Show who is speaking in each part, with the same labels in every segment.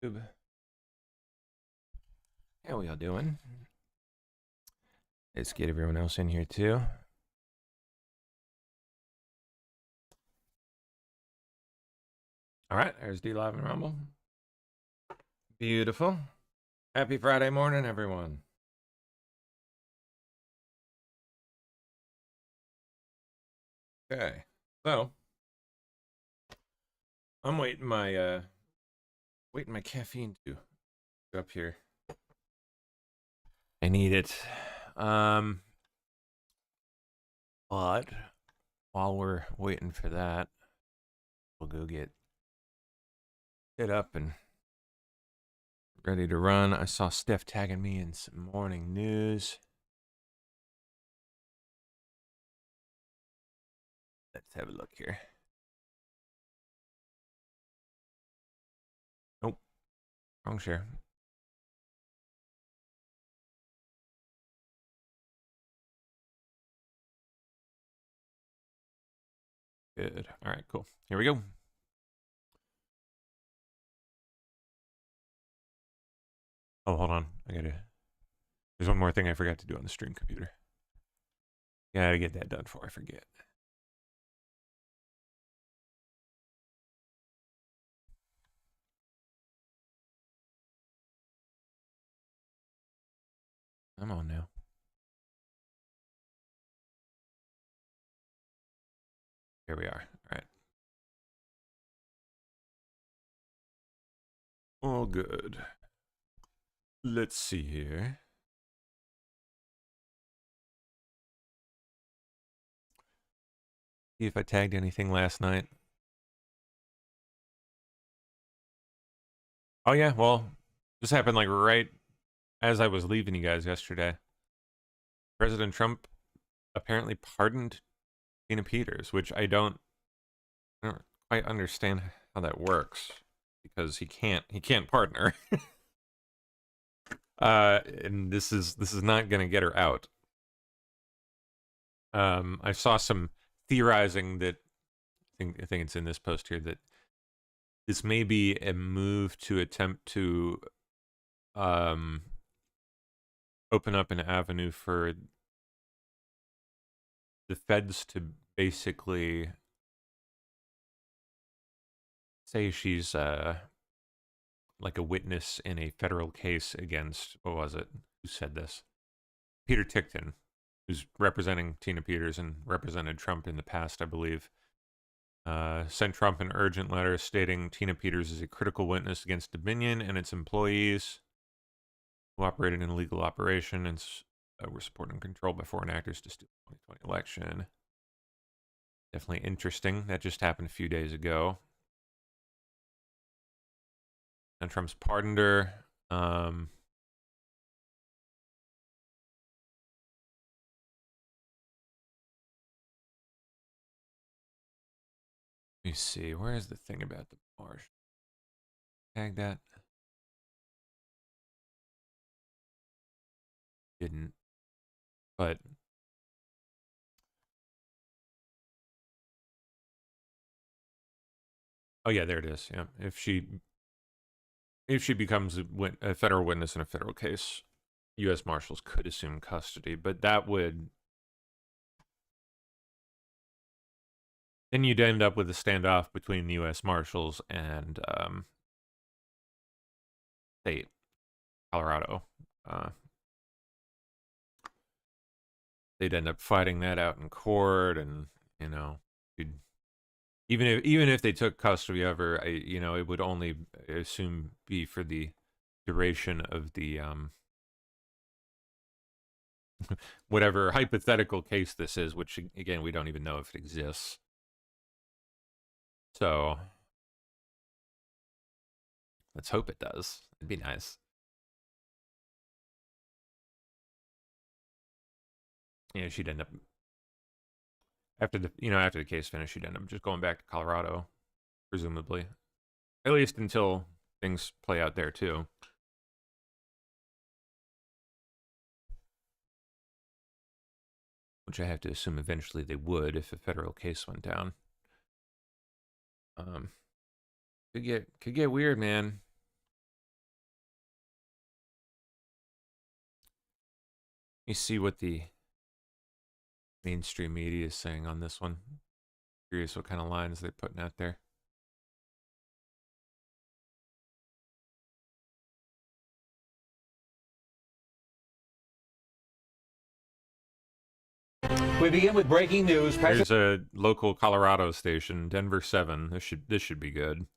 Speaker 1: How we all doing? Let's get everyone else in here too. All right, there's D Live and Rumble. Beautiful. Happy Friday morning, everyone. Okay, so I'm waiting my caffeine to go up here. I need it. But while we're waiting for that, we'll go get it up and ready to run. I saw Steph tagging me in some morning news. Let's have a look here. Nope, wrong share. Good. All right, cool. Here we go. Oh, hold on. There's one more thing I forgot to do on the stream computer. Gotta get that done before I forget. I'm on now. Here we are. All right. All good. Let's see here. See if I tagged anything last night. Oh yeah, well, this happened like right as I was leaving you guys yesterday. President Trump apparently pardoned Tina Peters, which I don't quite understand how that works because he can't pardon her. And this is not going to get her out. I saw some theorizing that I think it's in this post here that this may be a move to attempt to open up an avenue for the feds to basically say she's like a witness in a federal case against, what was it? Who said this? Peter Tickton, who's representing Tina Peters and represented Trump in the past, I believe. Sent Trump an urgent letter stating Tina Peters is a critical witness against Dominion and its employees who operated in a legal operation and were supporting control by foreign actors to steal the 2020 election. Definitely interesting. That just happened a few days ago. And Trump's pardoned her. Let me see. Where is the thing about the marsh? Tag that. Didn't. But oh yeah, there it is. Yeah, if she becomes a federal witness in a federal case, U.S. Marshals could assume custody, but that would then you'd end up with a standoff between the U.S. Marshals and state Colorado. They'd end up fighting that out in court, and you know, even if they took custody of her, it would only, I assume, be for the duration of the whatever hypothetical case this is, which again we don't even know if it exists. So let's hope it does. It'd be nice. Yeah, she'd end up after the case finished, she'd end up just going back to Colorado, presumably, at least until things play out there too. Which I have to assume eventually they would if a federal case went down. Could get weird, man. me see what the mainstream media is saying on this one. Curious what kind of lines they're putting out there.
Speaker 2: We begin with breaking news.
Speaker 1: There's a local Colorado station, Denver 7. This should be good.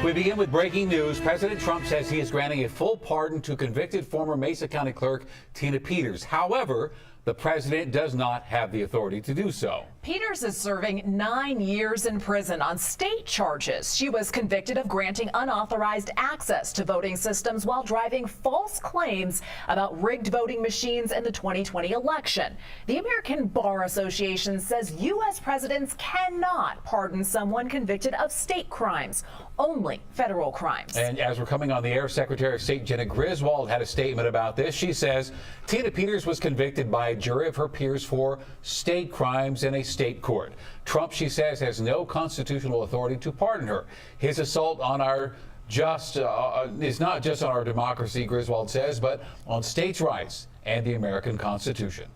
Speaker 2: We begin with breaking news. President Trump says he is granting a full pardon to convicted former Mesa County Clerk Tina Peters. However, the president does not have the authority to do so.
Speaker 3: Peters is serving 9 years in prison on state charges. She was convicted of granting unauthorized access to voting systems while driving false claims about rigged voting machines in the 2020 election. The American Bar Association says U.S. presidents cannot pardon someone convicted of state crimes, only federal crimes.
Speaker 2: And as we're coming on the air, Secretary of State Jenna Griswold had a statement about this. She says Tina Peters was convicted by a jury of her peers for state crimes in a state court. Trump, she says, has no constitutional authority to pardon her. His assault on our is not just on our democracy, Griswold says, but on states' rights and the American Constitution.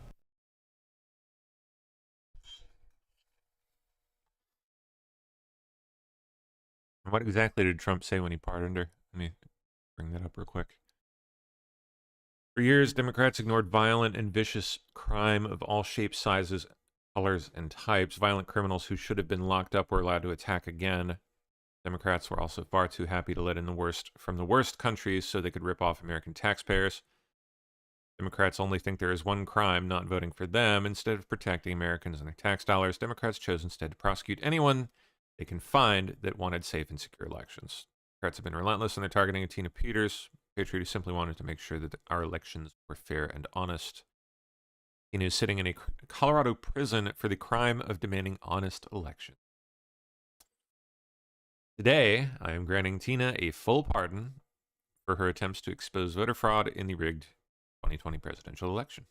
Speaker 1: What exactly did Trump say when he pardoned her? Let me bring that up real quick. For years, Democrats ignored violent and vicious crime of all shapes, sizes, colors, and types. Violent criminals who should have been locked up were allowed to attack again. Democrats were also far too happy to let in the worst from the worst countries so they could rip off American taxpayers. Democrats only think there is one crime, not voting for them. Instead of protecting Americans and their tax dollars, Democrats chose instead to prosecute anyone they can find that wanted safe and secure elections. Democrats have been relentless in their targeting of Tina Peters, a patriot who simply wanted to make sure that our elections were fair and honest. Tina is sitting in a Colorado prison for the crime of demanding honest elections. Today, I am granting Tina a full pardon for her attempts to expose voter fraud in the rigged 2020 presidential election.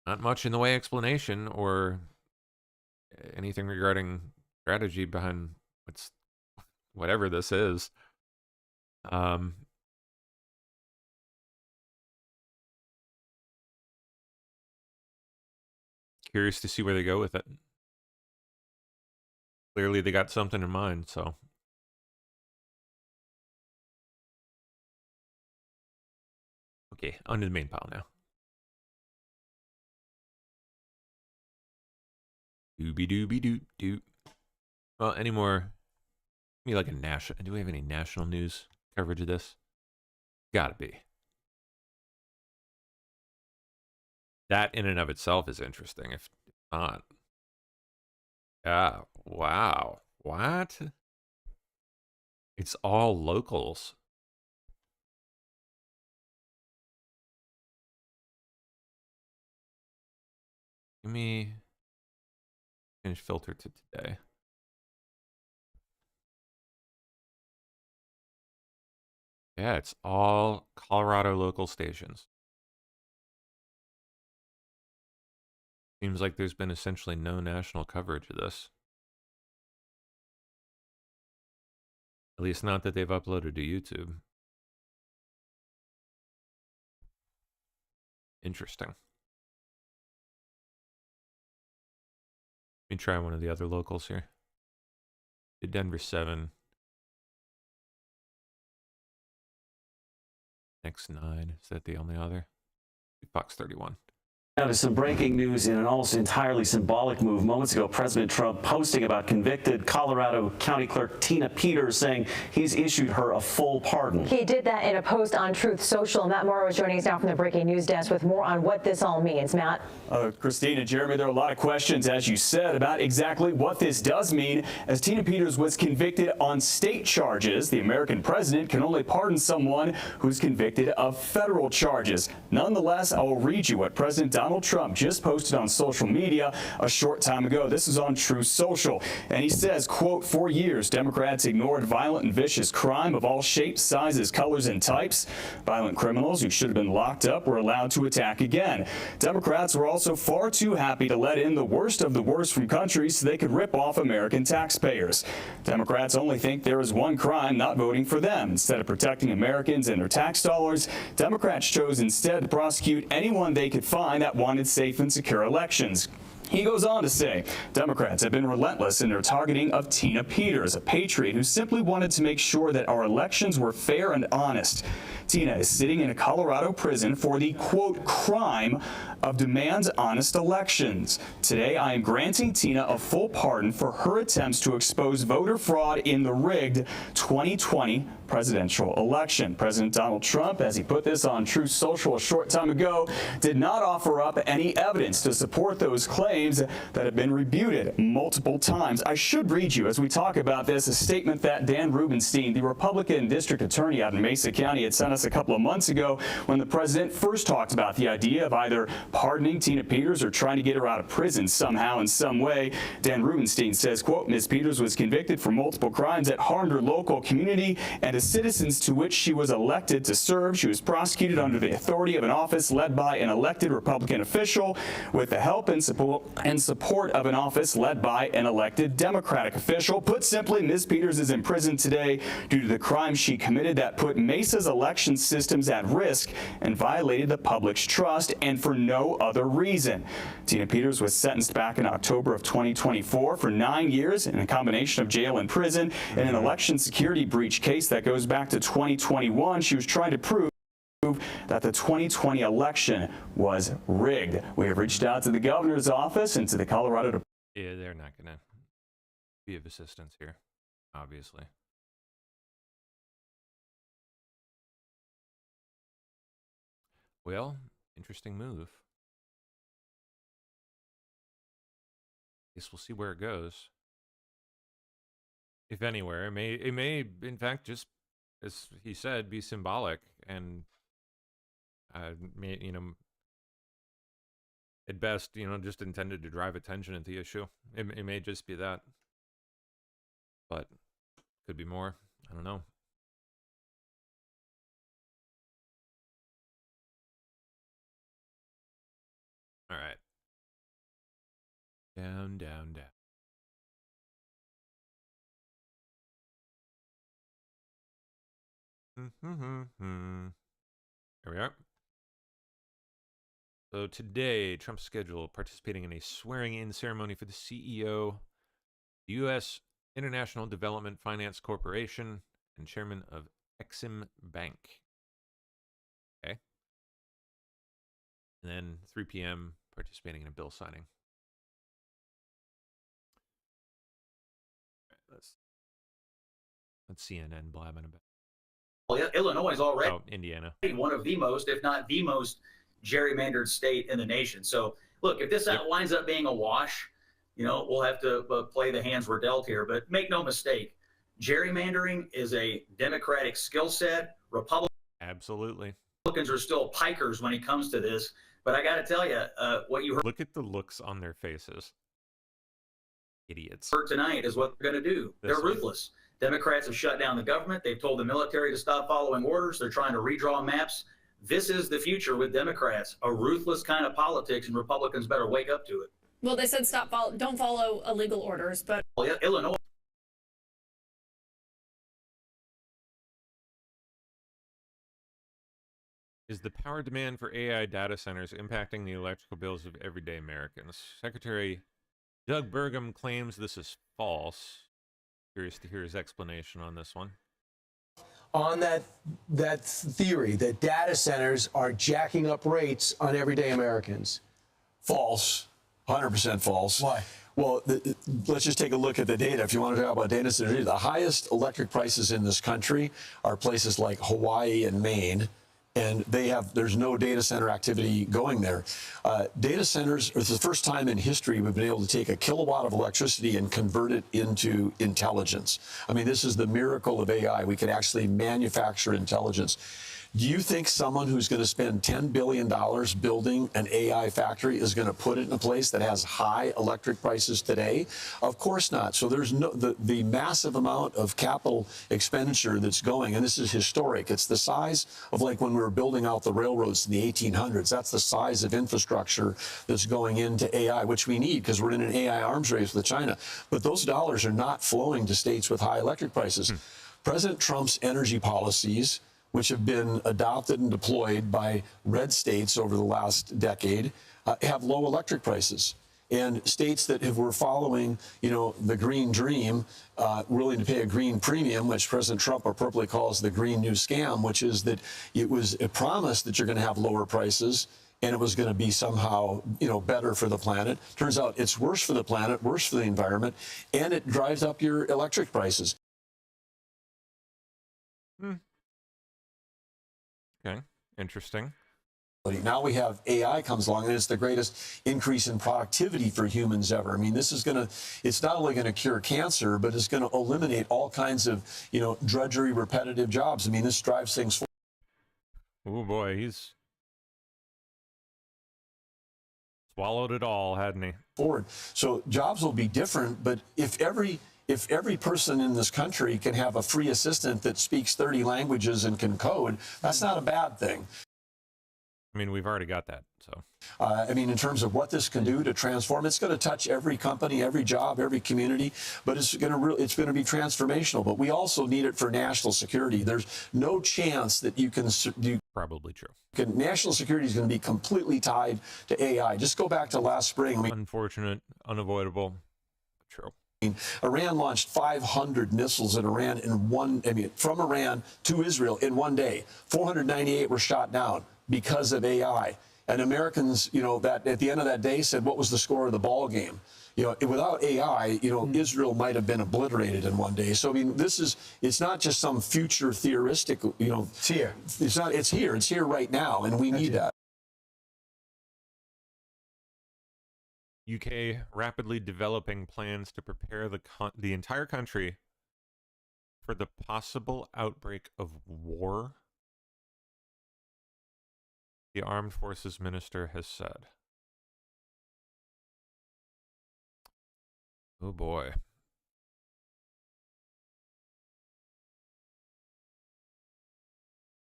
Speaker 1: Not much in the way of explanation or anything regarding strategy behind whatever this is. Curious to see where they go with it. Clearly they got something in mind, so. Okay, onto the main pile now. Doobie-doobie-doot-doot. Well, any more? Maybe like a national. Do we have any national news coverage of this? Gotta be. That in and of itself is interesting. If not. Yeah. Wow. What? It's all locals. Give me. Finish filter to today. Yeah, it's all Colorado local stations. Seems like there's been essentially no national coverage of this. At least not that they've uploaded to YouTube. Interesting. Let me try one of the other locals here. Denver 7. X9. Is that the only other? Fox 31.
Speaker 4: Now to some breaking news in an almost entirely symbolic move. Moments ago, President Trump posting about convicted Colorado County Clerk Tina Peters, saying he's issued her a full pardon.
Speaker 5: He did that in a post on Truth Social. Matt Morrow is joining us now from the breaking news desk with more on what this all means. Matt?
Speaker 6: Christine and Jeremy, there are a lot of questions, as you said, about exactly what this does mean. As Tina Peters was convicted on state charges, the American president can only pardon someone who's convicted of federal charges. Nonetheless, I will read you what President Donald Donald Trump just posted on social media a short time ago. This is on Truth Social. And he says, quote, "For years, Democrats ignored violent and vicious crime of all shapes, sizes, colors, and types. Violent criminals who should have been locked up were allowed to attack again. Democrats were also far too happy to let in the worst of the worst from countries so they could rip off American taxpayers. Democrats only think there is one crime, not voting for them. Instead of protecting Americans and their tax dollars, Democrats chose instead to prosecute anyone they could find that wanted safe and secure elections." He goes on to say, Democrats have been relentless in their targeting of Tina Peters, a patriot who simply wanted to make sure that our elections were fair and honest. Tina is sitting in a Colorado prison for the, quote, crime of demands honest elections. Today, I am granting Tina a full pardon for her attempts to expose voter fraud in the rigged 2020 presidential election. President Donald Trump, as he put this on Truth Social a short time ago, did not offer up any evidence to support those claims that have been refuted multiple times. I should read you, as we talk about this, a statement that Dan Rubenstein, the Republican district attorney out in Mesa County, had sent us a couple of months ago when the president first talked about the idea of either pardoning Tina Peters or trying to get her out of prison somehow in some way. Dan Rubenstein says, quote, "Ms. Peters was convicted for multiple crimes that harmed her local community and the citizens to which she was elected to serve. She was prosecuted under the authority of an office led by an elected Republican official with the help and support of an office led by an elected Democratic official. Put simply, Ms. Peters is in prison today due to the crimes she committed that put Mesa's election systems at risk and violated the public's trust, and for no other reason." Tina Peters was sentenced back in October of 2024 for 9 years in a combination of jail and prison in an election security breach case that goes back to 2021. She was trying to prove that the 2020 election was rigged. We have reached out to the governor's office and to the Colorado.
Speaker 1: Yeah, they're not going to be of assistance here, obviously. Well, interesting move. Guess we'll see where it goes. If anywhere, it may in fact just, as he said, be symbolic and may, at best, just intended to drive attention at the issue. It may just be that, but could be more. I don't know. All right. Down, down, down. There we are. So today, Trump's scheduled participating in a swearing-in ceremony for the CEO, the U.S. International Development Finance Corporation, and chairman of Exim Bank. Okay. And then 3 p.m., participating in a bill signing. All right, let's CNN blabbing about.
Speaker 7: Well, Illinois is already
Speaker 1: Indiana,
Speaker 7: one of the most, if not the most, gerrymandered state in the nation. So, look, if this winds up being a wash, we'll have to play the hands we're dealt here. But make no mistake, gerrymandering is a Democratic skill set.
Speaker 1: Absolutely.
Speaker 7: Republicans are still pikers when it comes to this. But I got to tell you, what you
Speaker 1: Look at the looks on their faces. Idiots.
Speaker 7: heard tonight is what they're going to do. They're ruthless. Democrats have shut down the government. They've told the military to stop following orders. They're trying to redraw maps. This is the future with Democrats, a ruthless kind of politics, and Republicans better wake up to it.
Speaker 8: Well, they said don't follow illegal orders, but
Speaker 7: Illinois.
Speaker 1: Is the power demand for AI data centers impacting the electrical bills of everyday Americans? Secretary Doug Burgum claims this is false. Curious to hear his explanation on this one.
Speaker 9: On that theory that data centers are jacking up rates on everyday Americans.
Speaker 10: False. 100% false.
Speaker 9: Why?
Speaker 10: Well, let's just take a look at the data. If you want to talk about data centers, the highest electric prices in this country are places like Hawaii and Maine. And there's no data center activity going there. Data centers, it's the first time in history we've been able to take a kilowatt of electricity and convert it into intelligence. I mean, this is the miracle of AI. We can actually manufacture intelligence. Do you think someone who's going to spend $10 billion building an AI factory is going to put it in a place that has high electric prices today? Of course not. So there's the massive amount of capital expenditure that's going, and this is historic. It's the size of like when we were building out the railroads in the 1800s. That's the size of infrastructure that's going into AI, which we need because we're in an AI arms race with China. But those dollars are not flowing to states with high electric prices. President Trump's energy policies, which have been adopted and deployed by red states over the last decade, have low electric prices. And states that were following, the green dream, willing to pay a green premium, which President Trump appropriately calls the green new scam, which is that it was a promise that you're going to have lower prices and it was going to be somehow, better for the planet. Turns out it's worse for the planet, worse for the environment, and it drives up your electric prices.
Speaker 1: Okay, interesting.
Speaker 10: Now we have AI comes along, and it's the greatest increase in productivity for humans ever. I mean, this is it's not only going to cure cancer, but it's going to eliminate all kinds of, drudgery, repetitive jobs. I mean, this drives things forward.
Speaker 1: Oh boy, he's swallowed it all, hadn't he?
Speaker 10: Forward. So jobs will be different, but if every person in this country can have a free assistant that speaks 30 languages and can code, that's not a bad thing.
Speaker 1: I mean, we've already got that, so.
Speaker 10: In terms of what this can do to transform, it's going to touch every company, every job, every community, but it's going to be transformational. But we also need it for national security. There's no chance that you can
Speaker 1: probably true.
Speaker 10: National security is going to be completely tied to AI. Just go back to last spring.
Speaker 1: Unfortunate, unavoidable, true.
Speaker 10: Iran launched 500 missiles at Iran from Iran to Israel in one day. 498 were shot down because of AI. And Americans, that at the end of that day said, what was the score of the ball game? Without AI, Israel might have been obliterated in one day. So, it's not just some future theoristic,
Speaker 9: It's here.
Speaker 10: It's here. It's here right now, and we need that.
Speaker 1: UK rapidly developing plans to prepare the entire country for the possible outbreak of war, the Armed Forces Minister has said. Oh boy.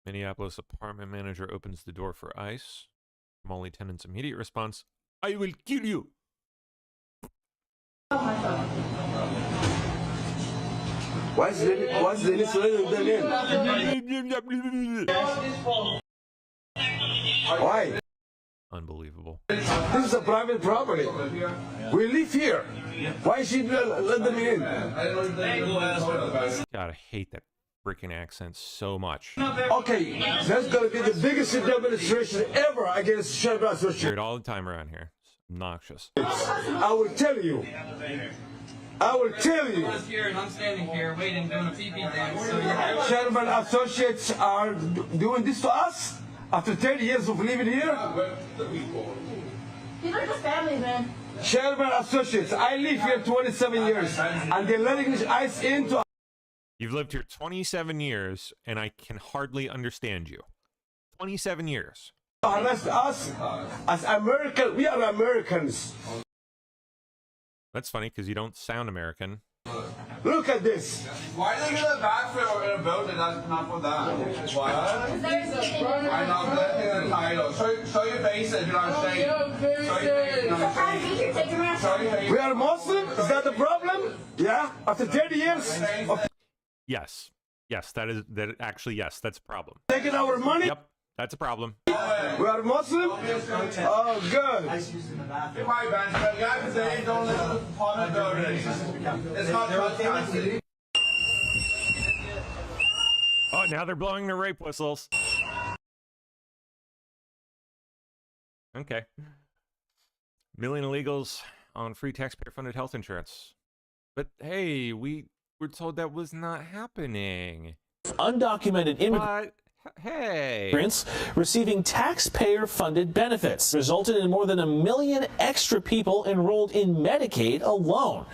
Speaker 1: Minneapolis apartment manager opens the door for ICE. Somali tenant's immediate response, "I will kill you."
Speaker 11: What's Why?
Speaker 1: Unbelievable.
Speaker 11: This is a private property. We live here. Why should we let them in?
Speaker 1: God, I hate that freaking accent so much.
Speaker 11: Okay, that's going to be the biggest demonstration ever against Shelby Associates.
Speaker 1: Hear it all the time around here. It's obnoxious.
Speaker 11: I will tell you.
Speaker 12: I'm standing here waiting, doing a pee-pee dance. So
Speaker 11: Sherman Associates are doing this to us after 30 years of living here.
Speaker 13: These are just family, man.
Speaker 11: Sherman Associates, I live here 27 years, and they're letting ICE into.
Speaker 1: You've lived here 27 years, and I can hardly understand you. 27 years.
Speaker 11: Arrest us as Americans. We are Americans.
Speaker 1: That's funny because you don't sound American.
Speaker 11: Look at this.
Speaker 12: why are they gonna back for in a building that's not for that? Why? I'm not letting the title. Show your faces, you know what I'm saying? Show your faces.
Speaker 11: We are Muslim? Is that the problem? Yeah? After 30 years?
Speaker 1: Yes. Yes, yes, that's a problem.
Speaker 11: Taking our money?
Speaker 1: Yep, that's a problem.
Speaker 11: We are Muslim? Oh, good.
Speaker 1: Oh, now they're blowing their rape whistles. Okay. Million illegals on free taxpayer-funded health insurance. But hey, we were told that was not happening.
Speaker 14: Undocumented immigrants.
Speaker 1: Hey.
Speaker 14: Receiving taxpayer-funded benefits resulted in more than 1 million extra people enrolled in Medicaid alone.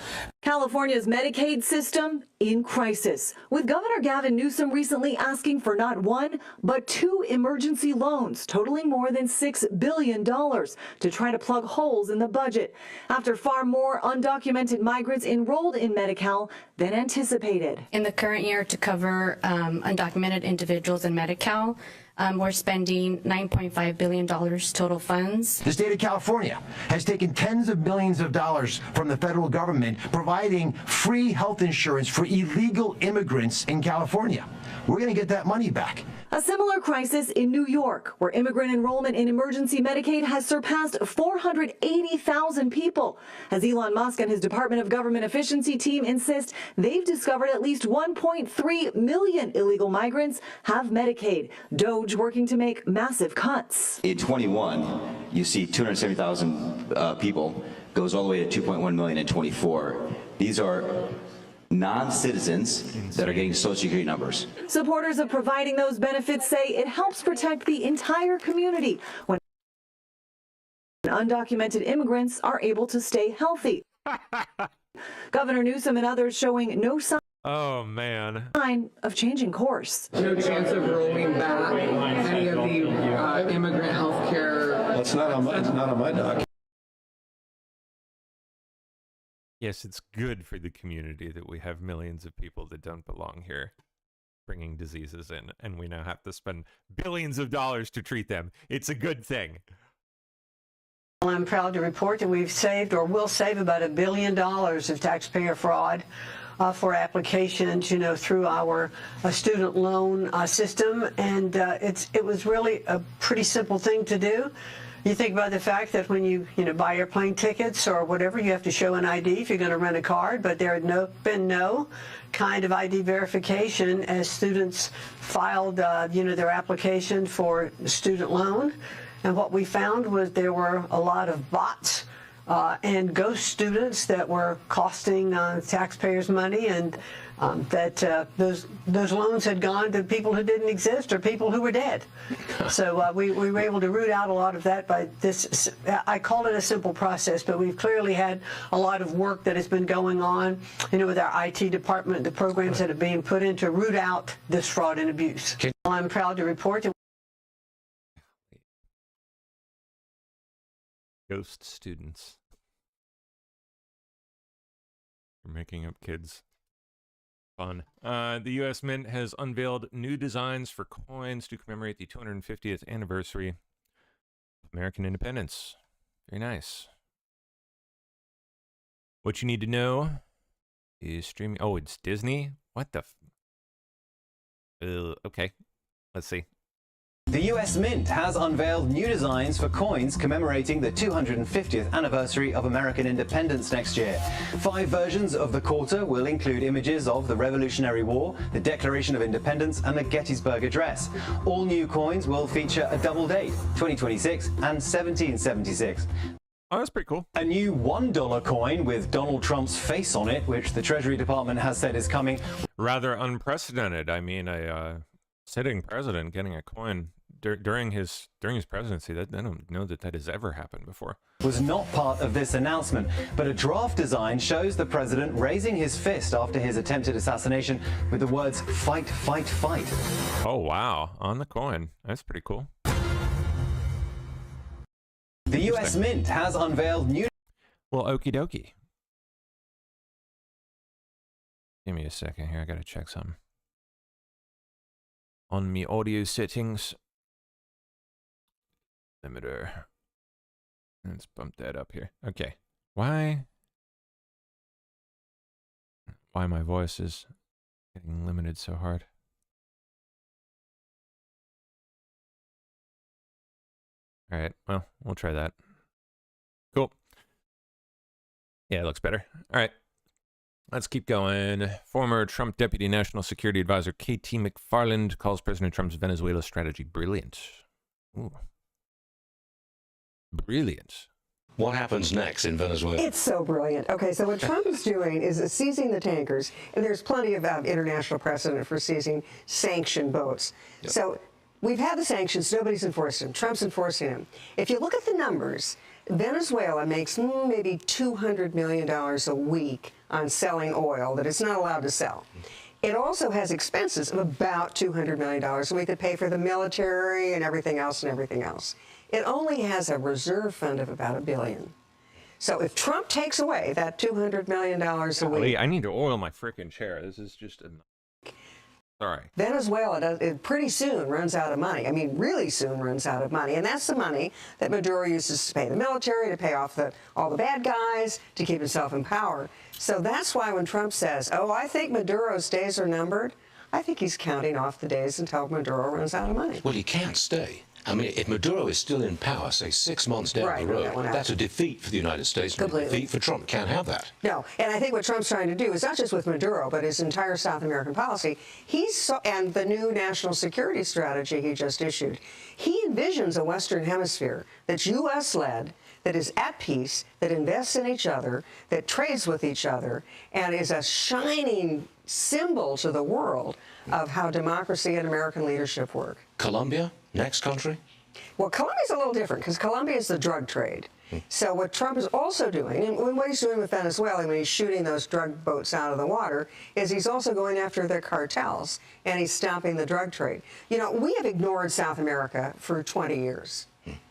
Speaker 13: California's Medicaid system in crisis, with Governor Gavin Newsom recently asking for not one, but 2 emergency loans totaling more than $6 billion to try to plug holes in the budget, after far more undocumented migrants enrolled in Medi-Cal than anticipated.
Speaker 15: In the current year, to cover undocumented individuals in Medi-Cal, we're spending $9.5 billion total funds.
Speaker 16: The state of California has taken tens of millions of dollars from the federal government, providing free health insurance for illegal immigrants in California. We're going to get that money back.
Speaker 13: A similar crisis in New York, where immigrant enrollment in emergency Medicaid has surpassed 480,000 people, as Elon Musk and his Department of Government Efficiency team insist they've discovered at least 1.3 million illegal migrants have Medicaid. DOGE working to make massive cuts.
Speaker 17: In 21, you see 270,000 people, goes all the way to 2.1 million in 24. These are non-citizens that are getting Social Security numbers.
Speaker 13: Supporters of providing those benefits say it helps protect the entire community when undocumented immigrants are able to stay healthy. Governor Newsom and others showing no sign of changing course.
Speaker 18: No chance of rolling back any of the immigrant health care.
Speaker 10: That's not on my docket.
Speaker 1: Yes, it's good for the community that we have millions of people that don't belong here bringing diseases in, and we now have to spend billions of dollars to treat them. It's a good thing.
Speaker 19: I'm proud to report that we've saved or will save about $1 billion of taxpayer fraud for applications, through our student loan system, and it was really a pretty simple thing to do. You think about the fact that when you buy airplane tickets or whatever, you have to show an ID if you're going to rent a card, but there had been no kind of ID verification as students filed, their application for student loan. And what we found was there were a lot of bots and ghost students that were costing taxpayers money, and that those loans had gone to people who didn't exist or people who were dead. So we were able to root out a lot of that by this. I call it a simple process, but we've clearly had a lot of work that has been going on, with our IT department, the programs that are being put in to root out this fraud and abuse. I'm proud to report that
Speaker 1: Ghost students. You're making up kids. Fun. The U.S. Mint has unveiled new designs for coins to commemorate the 250th anniversary of American independence. Very nice. What you need to know is streaming. Oh, it's Disney? What the okay. Let's see.
Speaker 20: The US Mint has unveiled new designs for coins commemorating the 250th anniversary of American independence next year. 5 versions of the quarter will include images of the Revolutionary War, the Declaration of Independence, and the Gettysburg Address. All new coins will feature a double date, 2026 and 1776.
Speaker 1: Oh, that's pretty cool.
Speaker 20: A new $1 coin with Donald Trump's face on it, which the Treasury Department has said is coming.
Speaker 1: Rather unprecedented. I mean, a sitting president getting a coin during his presidency, I don't know that has ever happened before.
Speaker 20: Was not part of this announcement, but a draft design shows the president raising his fist after his attempted assassination with the words "fight, fight, fight."
Speaker 1: Oh wow, on the coin. That's pretty cool.
Speaker 20: The US Mint has unveiled new...
Speaker 1: Well, okie dokie. Give me a second here, I gotta check something. On me audio settings, limiter. Let's bump that up here. Okay. Why my voice is getting limited so hard? All right. Well, we'll try that. Cool. Yeah, it looks better. All right. Let's keep going. Former Trump Deputy National Security Advisor KT McFarland calls President Trump's Venezuela strategy brilliant. Ooh. Brilliant.
Speaker 21: What happens next in Venezuela?
Speaker 22: It's so brilliant. Okay, so what Trump is doing is seizing the tankers, and there's plenty of international precedent for seizing sanctioned boats.
Speaker 21: Yep.
Speaker 22: So we've had the sanctions, nobody's enforced them. Trump's enforcing them. If you look at the numbers, Venezuela makes maybe $200 million a week on selling oil that it's not allowed to sell. It also has expenses of about $200 million a week that pay for the military and everything else and everything else. It only has a reserve fund of about $1 billion. So if Trump takes away that $200 million a week...
Speaker 1: I need to oil my freaking chair. This is just a... Sorry.
Speaker 22: Venezuela it pretty soon runs out of money. I mean, really soon runs out of money. And that's the money that Maduro uses to pay the military, to pay off all the bad guys, to keep himself in power. So that's why when Trump says, oh, I think Maduro's days are numbered, I think he's counting off the days until Maduro runs out of money.
Speaker 21: Well, he can't stay. I mean, if Maduro is still in power, say 6 months down the road, that's a defeat for the United States and a defeat for Trump. Can't have that.
Speaker 22: No, and I think what Trump's trying to do is not just with Maduro, but his entire South American policy. And the new national security strategy he just issued. He envisions a Western hemisphere that's U.S.-led, that is at peace, that invests in each other, that trades with each other, and is a shining symbol to the world of how democracy and American leadership work.
Speaker 21: Colombia, next country?
Speaker 22: Well, Colombia's a little different because Colombia is the drug trade. So what Trump is also doing, and what he's doing with Venezuela when he's shooting those drug boats out of the water, is he's also going after their cartels, and he's stopping the drug trade. You know, we have ignored South America for 20 years.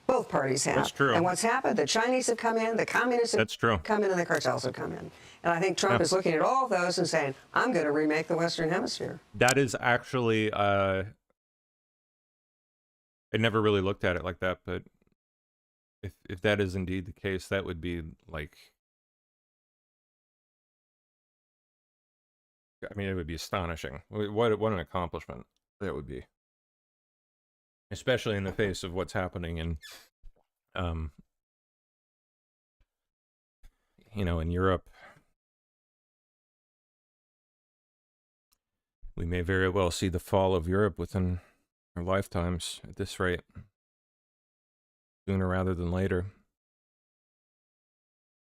Speaker 22: Both parties have. That's
Speaker 1: true.
Speaker 22: And what's happened? The Chinese have come in, the communists have come in, and the cartels have come in. And I think Trump is looking at all of those and saying, I'm going to remake the Western Hemisphere.
Speaker 1: That is actually, I never really looked at it like that, but if that is indeed the case, that would be like, I mean, it would be astonishing. What an accomplishment that would be. Especially in the face of what's happening in, you know, in Europe. We may very well see the fall of Europe within our lifetimes at this rate. Sooner rather than later.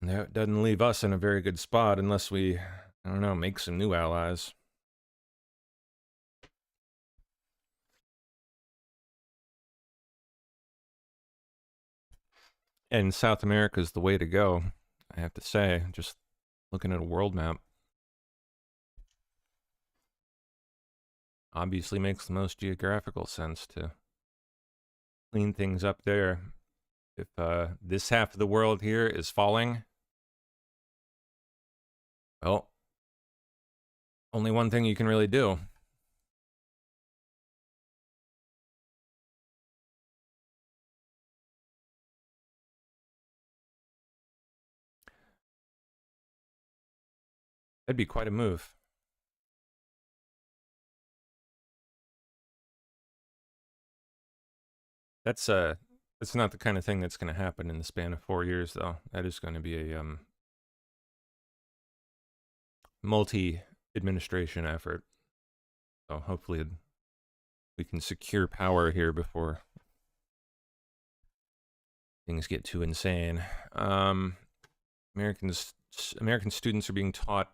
Speaker 1: And that doesn't leave us in a very good spot unless we, I don't know, make some new allies. And South America is the way to go, I have to say, just looking at a world map. Obviously makes the most geographical sense to clean things up there. If this half of the world here is falling, well, only one thing you can really do. That'd be quite a move. That's not the kind of thing that's going to happen in the span of 4 years, though. That is going to be a multi-administration effort. So hopefully we can secure power here before things get too insane. American students are being taught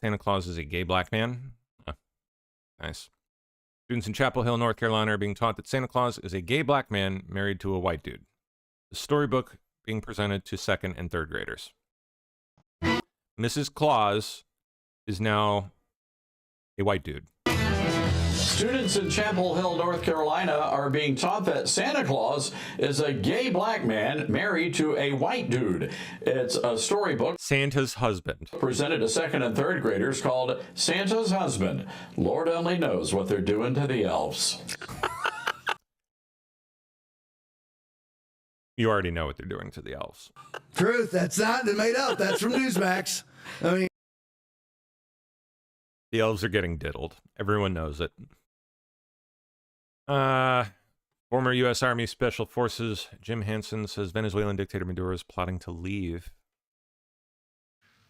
Speaker 1: Santa Claus is a gay black man. Oh, nice. Students in Chapel Hill, North Carolina are being taught that Santa Claus is a gay black man married to a white dude. The storybook being presented to 2nd and 3rd graders. Mrs. Claus is now a white dude.
Speaker 2: Students in Chapel Hill, North Carolina are being taught that Santa Claus is a gay black man married to a white dude. It's a storybook.
Speaker 1: Santa's husband.
Speaker 2: Presented to 2nd and 3rd graders called Santa's Husband. Lord only knows what they're doing to the elves.
Speaker 1: You already know what they're doing to the elves.
Speaker 3: Truth, that's not made up. That's from Newsmax. I mean,
Speaker 1: the elves are getting diddled. Everyone knows it. Former U.S. Army Special Forces Jim Hansen says Venezuelan dictator Maduro is plotting to leave.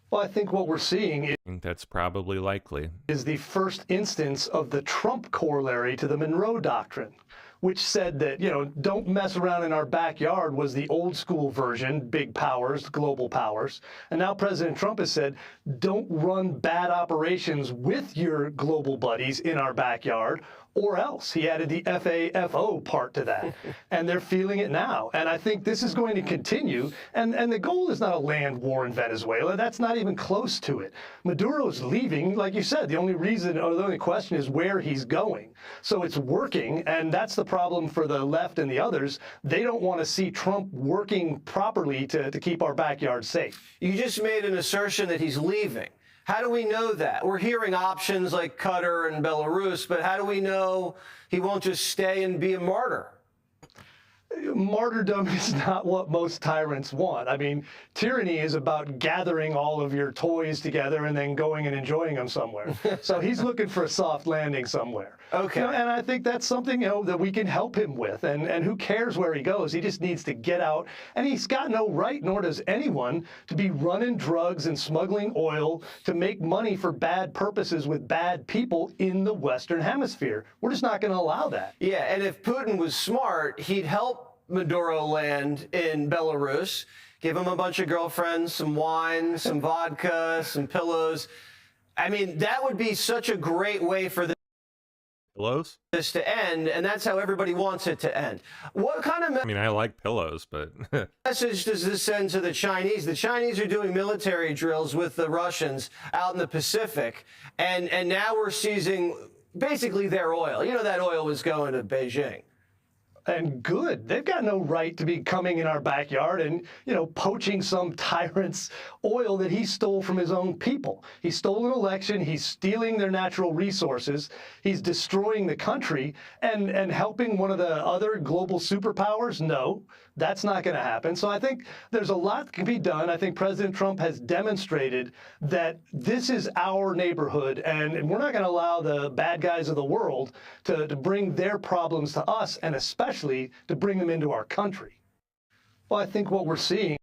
Speaker 23: Well, I think what we're seeing
Speaker 1: I think that's probably likely.
Speaker 23: is the first instance of the Trump corollary to the Monroe Doctrine, which said that, don't mess around in our backyard, was the old school version, big powers, global powers. And now President Trump has said, don't run bad operations with your global buddies in our backyard, or else. He added the FAFO part to that. And they're feeling it now. And I think this is going to continue. And the goal is not a land war in Venezuela. That's not even close to it. Maduro's leaving, like you said. The only reason, or the only question is where he's going. So it's working, and that's the problem for the left and the others. They don't want to see Trump working properly to keep our backyard safe.
Speaker 4: You just made an assertion that he's leaving. How do we know that? We're hearing options like Qatar and Belarus, but how do we know he won't just stay and be a martyr?
Speaker 23: Martyrdom is not what most tyrants want. I mean, tyranny is about gathering all of your toys together and then going and enjoying them somewhere. So he's looking for a soft landing somewhere.
Speaker 4: Okay.
Speaker 23: And I think that's something, that we can help him with. And who cares where he goes? He just needs to get out. And he's got no right, nor does anyone, to be running drugs and smuggling oil to make money for bad purposes with bad people in the Western Hemisphere. We're just not going to allow that.
Speaker 4: Yeah, and if Putin was smart, he'd help Maduro land in Belarus, give him a bunch of girlfriends, some wine, some vodka, some pillows. I mean, that would be such a great way for this to end, and that's how everybody wants it to end. What kind of
Speaker 1: I mean, I like pillows, but
Speaker 4: message does this send to the Chinese? The Chinese are doing military drills with the Russians out in the Pacific, and now we're seizing basically their oil. That oil was going to Beijing.
Speaker 23: And good. They've got no right to be coming in our backyard and, poaching some tyrant's oil that he stole from his own people. He stole an election. He's stealing their natural resources. He's destroying the country and helping one of the other global superpowers. No, that's not going to happen. So I think there's a lot that can be done. I think President Trump has demonstrated that this is our neighborhood, and we're not going to allow the bad guys of the world to bring their problems to us, and especially to bring them into our country. Well, I think what we're seeing.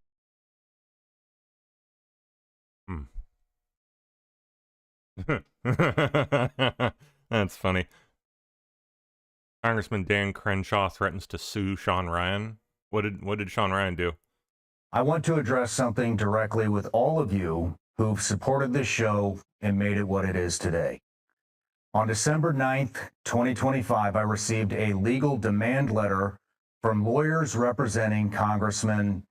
Speaker 1: That's funny. Congressman Dan Crenshaw threatens to sue Sean Ryan. What did Sean Ryan do?
Speaker 16: I want to address something directly with all of you who've supported this show and made it what it is today. On December 9th, 2025, I received a legal demand letter from lawyers representing Congressman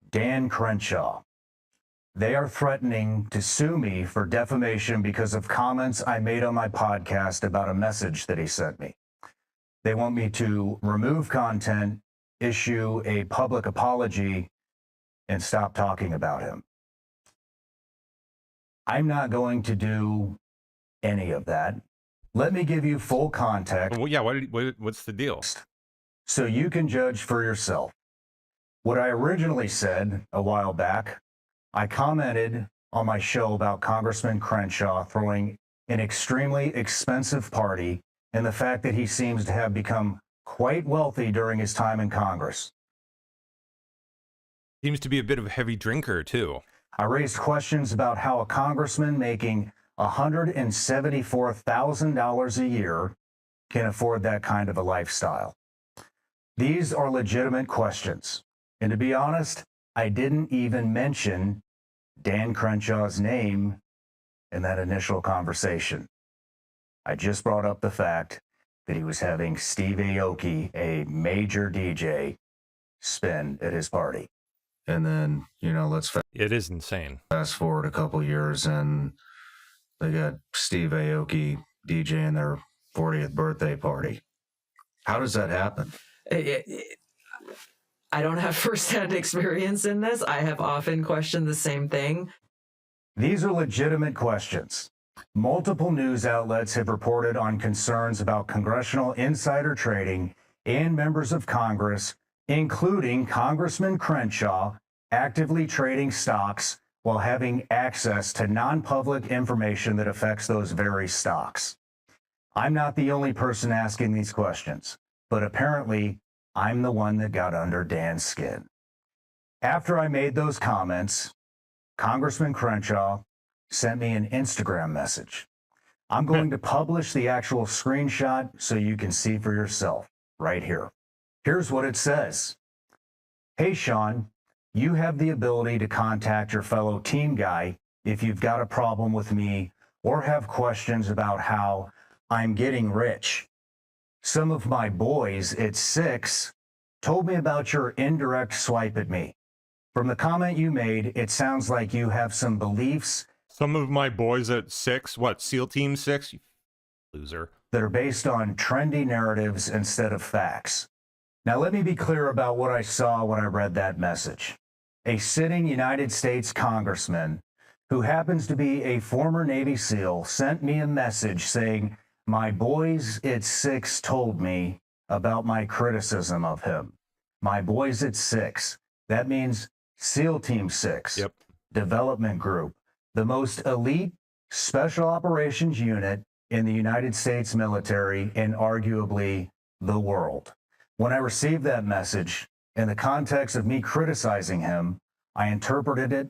Speaker 16: Dan Crenshaw. They are threatening to sue me for defamation because of comments I made on my podcast about a message that he sent me. They want me to remove content, issue a public apology, and stop talking about him. I'm not going to do any of that. Let me give you full context.
Speaker 1: Well, yeah, what's the deal?
Speaker 16: So you can judge for yourself. What I originally said a while back, I commented on my show about Congressman Crenshaw throwing an extremely expensive party and the fact that he seems to have become quite wealthy during his time in Congress.
Speaker 1: Seems to be a bit of a heavy drinker, too.
Speaker 16: I raised questions about how a congressman making $174,000 a year can afford that kind of a lifestyle. These are legitimate questions. And to be honest, I didn't even mention Dan Crenshaw's name in that initial conversation. I just brought up the fact that he was having Steve Aoki, a major DJ, spin at his party. And then,
Speaker 1: it is insane.
Speaker 16: Fast forward a couple years and they got Steve Aoki DJing their 40th birthday party. How does that happen?
Speaker 5: I don't have firsthand experience in this. I have often questioned the same thing.
Speaker 16: These are legitimate questions. Multiple news outlets have reported on concerns about congressional insider trading and members of Congress, including Congressman Crenshaw, actively trading stocks while having access to non-public information that affects those very stocks. I'm not the only person asking these questions, but apparently I'm the one that got under Dan's skin. After I made those comments, Congressman Crenshaw sent me an Instagram message. I'm going to publish the actual screenshot so you can see for yourself. right here. Here's what it says. Hey, Sean, you have the ability to contact your fellow team guy if you've got a problem with me or have questions about how I'm getting rich. Some of my boys at 6 told me about your indirect swipe at me. From the comment you made, it sounds like you have some beliefs.
Speaker 1: Some of my boys at 6, what, SEAL Team 6? You loser.
Speaker 16: That are based on trendy narratives instead of facts. Now, let me be clear about what I saw when I read that message. A sitting United States congressman who happens to be a former Navy SEAL sent me a message saying, my boys at 6 told me about my criticism of him. My boys at 6. That means SEAL Team 6.
Speaker 1: Yep.
Speaker 16: Development Group, the most elite special operations unit in the United States military and arguably the world. When I received that message, in the context of me criticizing him, I interpreted it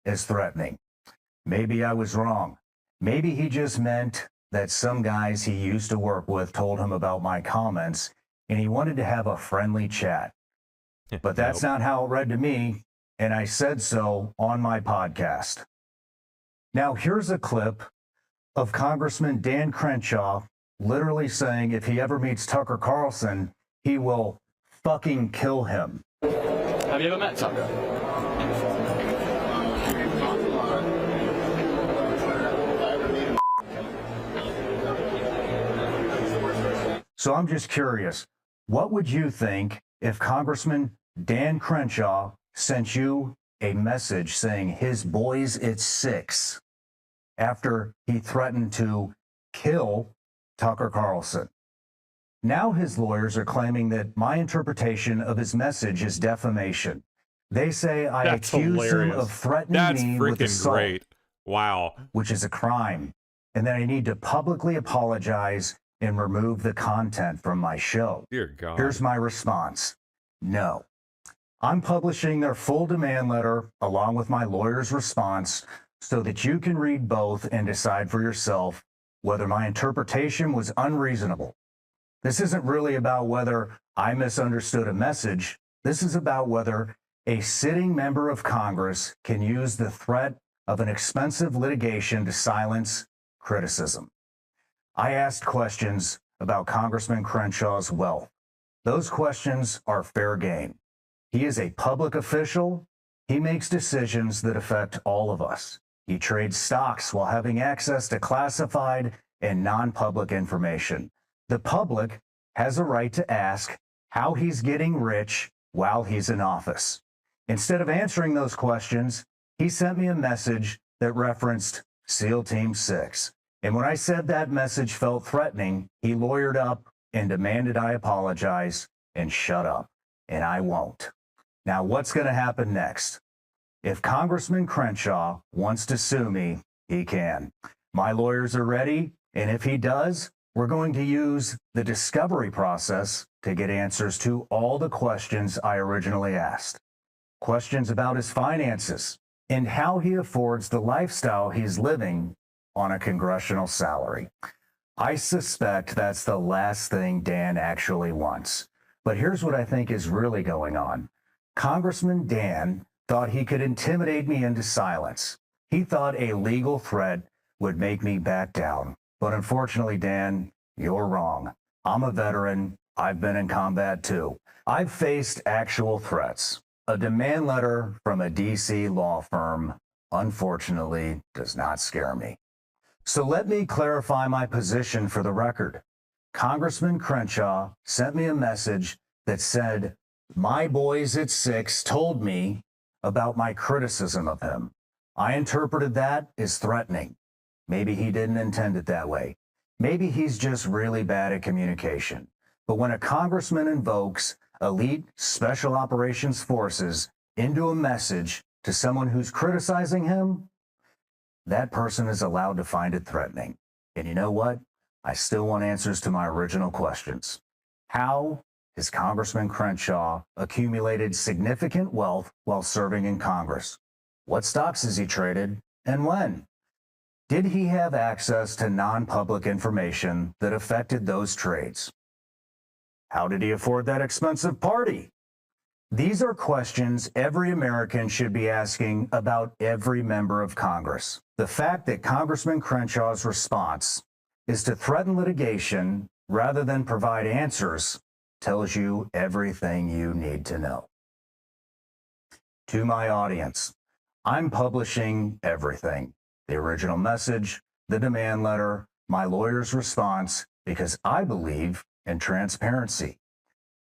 Speaker 16: as threatening. Maybe I was wrong. Maybe he just meant that some guys he used to work with told him about my comments and he wanted to have a friendly chat. But that's not how it read to me, and I said so on my podcast. Now, here's a clip of Congressman Dan Crenshaw literally saying if he ever meets Tucker Carlson, he will fucking kill him.
Speaker 6: Have you ever met Tucker?
Speaker 16: So I'm just curious, what would you think if Congressman Dan Crenshaw sent you a message saying his boys at 6 after he threatened to kill Tucker Carlson? Now his lawyers are claiming that my interpretation of his message is defamation. They say I accuse him of threatening me with assault,
Speaker 1: great. Wow.
Speaker 16: which is a crime, and that I need to publicly apologize and remove the content from my show.
Speaker 1: Dear God.
Speaker 16: Here's my response. No. I'm publishing their full demand letter along with my lawyer's response so that you can read both and decide for yourself whether my interpretation was unreasonable. This isn't really about whether I misunderstood a message. This is about whether a sitting member of Congress can use the threat of an expensive litigation to silence criticism. I asked questions about Congressman Crenshaw's wealth. Those questions are fair game. He is a public official. He makes decisions that affect all of us. He trades stocks while having access to classified and non-public information. The public has a right to ask how he's getting rich while he's in office. Instead of answering those questions, he sent me a message that referenced SEAL Team 6. And when I said that message felt threatening, he lawyered up and demanded I apologize and shut up. And I won't. Now, what's going to happen next? If Congressman Crenshaw wants to sue me, he can. My lawyers are ready, and if he does, we're going to use the discovery process to get answers to all the questions I originally asked. Questions about his finances and how he affords the lifestyle he's living on a congressional salary. I suspect that's the last thing Dan actually wants. But here's what I think is really going on. Congressman Dan thought he could intimidate me into silence. He thought a legal threat would make me back down. But unfortunately, Dan, you're wrong. I'm a veteran. I've been in combat too. I've faced actual threats. A demand letter from a DC law firm, unfortunately, does not scare me. So let me clarify my position for the record. Congressman Crenshaw sent me a message that said, my boys at 6 told me about my criticism of him. I interpreted that as threatening. Maybe he didn't intend it that way. Maybe he's just really bad at communication. But when a congressman invokes elite special operations forces into a message to someone who's criticizing him, that person is allowed to find it threatening. And you know what? I still want answers to my original questions. How has Congressman Crenshaw accumulated significant wealth while serving in Congress? What stocks has he traded and when? Did he have access to non-public information that affected those trades? How did he afford that expensive party? These are questions every American should be asking about every member of Congress. The fact that Congressman Crenshaw's response is to threaten litigation rather than provide answers tells you everything you need to know. To my audience, I'm publishing everything. The original message, the demand letter, my lawyer's response, because I believe in transparency.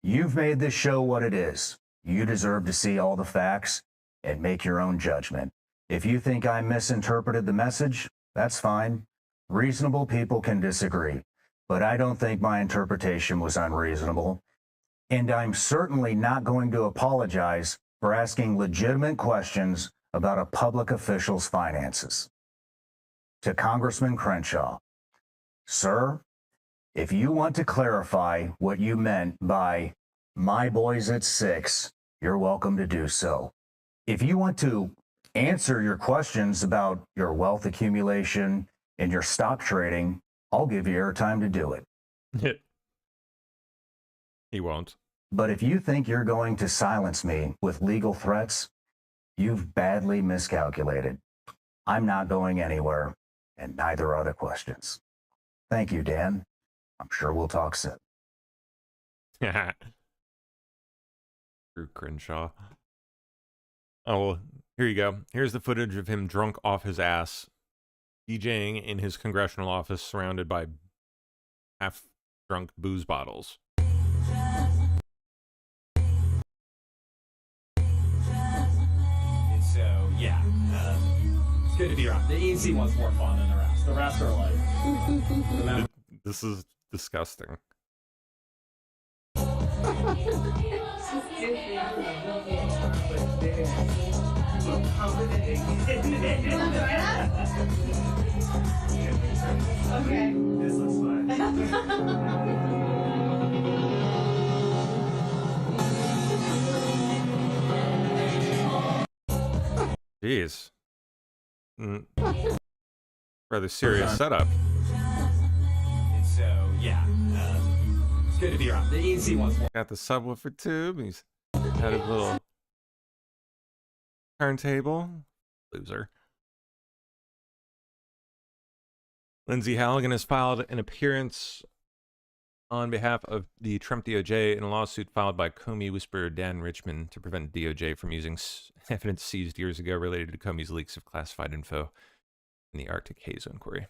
Speaker 16: You've made this show what it is. You deserve to see all the facts and make your own judgment. If you think I misinterpreted the message, that's fine. Reasonable people can disagree, but I don't think my interpretation was unreasonable. And I'm certainly not going to apologize for asking legitimate questions about a public official's finances. To Congressman Crenshaw, sir, if you want to clarify what you meant by "my boy's at 6, you're welcome to do so. If you want to answer your questions about your wealth accumulation and your stock trading, I'll give you airtime to do it.
Speaker 1: He won't.
Speaker 16: But if you think you're going to silence me with legal threats, you've badly miscalculated. I'm not going anywhere, and neither are the questions. Thank you, Dan. I'm sure we'll talk soon.
Speaker 1: Drew Crenshaw. Oh, well, here you go. Here's the footage of him drunk off his ass, DJing in his congressional office surrounded by half-drunk booze bottles.
Speaker 6: So, yeah, it's good to be around. The EC one's more fun than the rest. The rest are like...
Speaker 1: This is disgusting.
Speaker 6: Okay. This looks fun.
Speaker 1: Jeez. Rather serious setup.
Speaker 6: So, yeah, it's good to be around. The EC one's more...
Speaker 1: Got the subwoofer tube. He's had a little turntable. Loser. Lindsay Halligan has filed an appearance on behalf of the Trump DOJ in a lawsuit filed by Comey whisperer Dan Richman to prevent DOJ from using evidence seized years ago related to Comey's leaks of classified info in the Arctic Haze inquiry.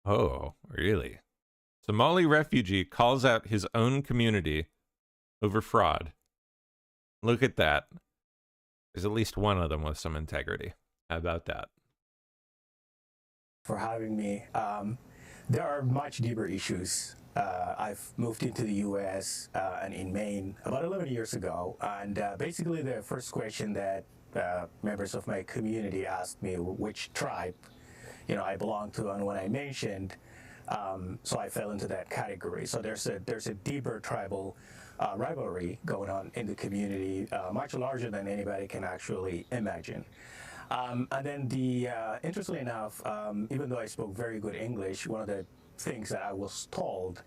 Speaker 1: Oh, really? Somali refugee calls out his own community over fraud. Look at that. There's at least one of them with some integrity. How about that?
Speaker 7: For having me. There are much deeper issues. I've moved into the U.S. And in Maine about 11 years ago, and basically the first question that members of my community asked me which tribe, I belong to, and when I mentioned, so I fell into that category. So there's a deeper tribal rivalry going on in the community, much larger than anybody can actually imagine. And then interestingly enough, even though I spoke very good English, one of the things that I was told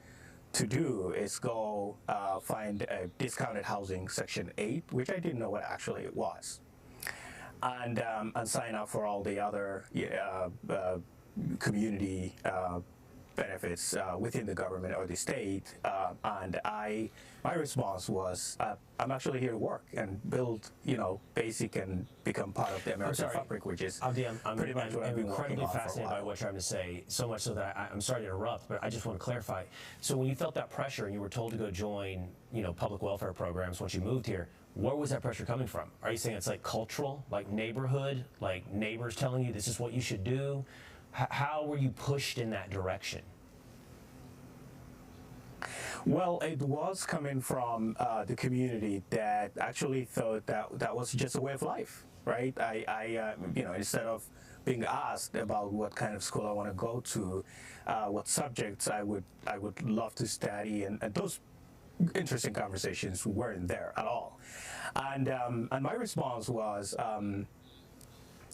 Speaker 7: to do is go find a discounted housing Section 8, which I didn't know what actually it was, and sign up for all the other community benefits within the government or the state. And my response was, I'm actually here to work and build, basic and become part of the American fabric, which is pretty much what I've been working on for a while.
Speaker 8: I'm incredibly fascinated by what you're trying to say, so much so that I'm sorry to interrupt, but I just want to clarify. So when you felt that pressure and you were told to go join, public welfare programs once you moved here, where was that pressure coming from? Are you saying it's like cultural, like neighborhood, like neighbors telling you this is what you should do? How were you pushed in that direction?
Speaker 7: Well, it was coming from the community that actually thought that was just a way of life, right? I instead of being asked about what kind of school I want to go to, what subjects I would love to study, and those interesting conversations weren't there at all. And my response was,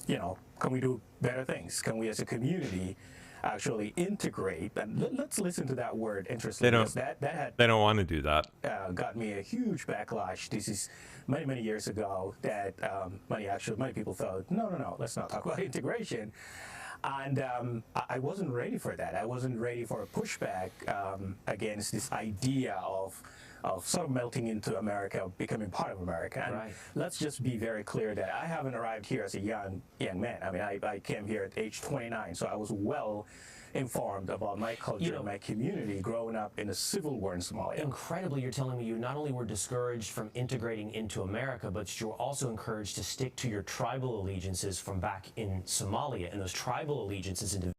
Speaker 7: can we do better things? Can we as a community actually integrate? And let's listen to that word, interestingly.
Speaker 1: They don't want to do that.
Speaker 7: Got me a huge backlash. This is many years ago that many people thought, no, let's not talk about integration. And I wasn't ready for that. I wasn't ready for a pushback against this idea of sort of melting into America, becoming part of America. And let's just be very clear that I haven't arrived here as a young man. I mean, I came here at age 29, so I was well informed about my culture and my community growing up in a civil war in Somalia.
Speaker 8: Incredibly, you're telling me you not only were discouraged from integrating into America, but you were also encouraged to stick to your tribal allegiances from back in Somalia, and those tribal allegiances and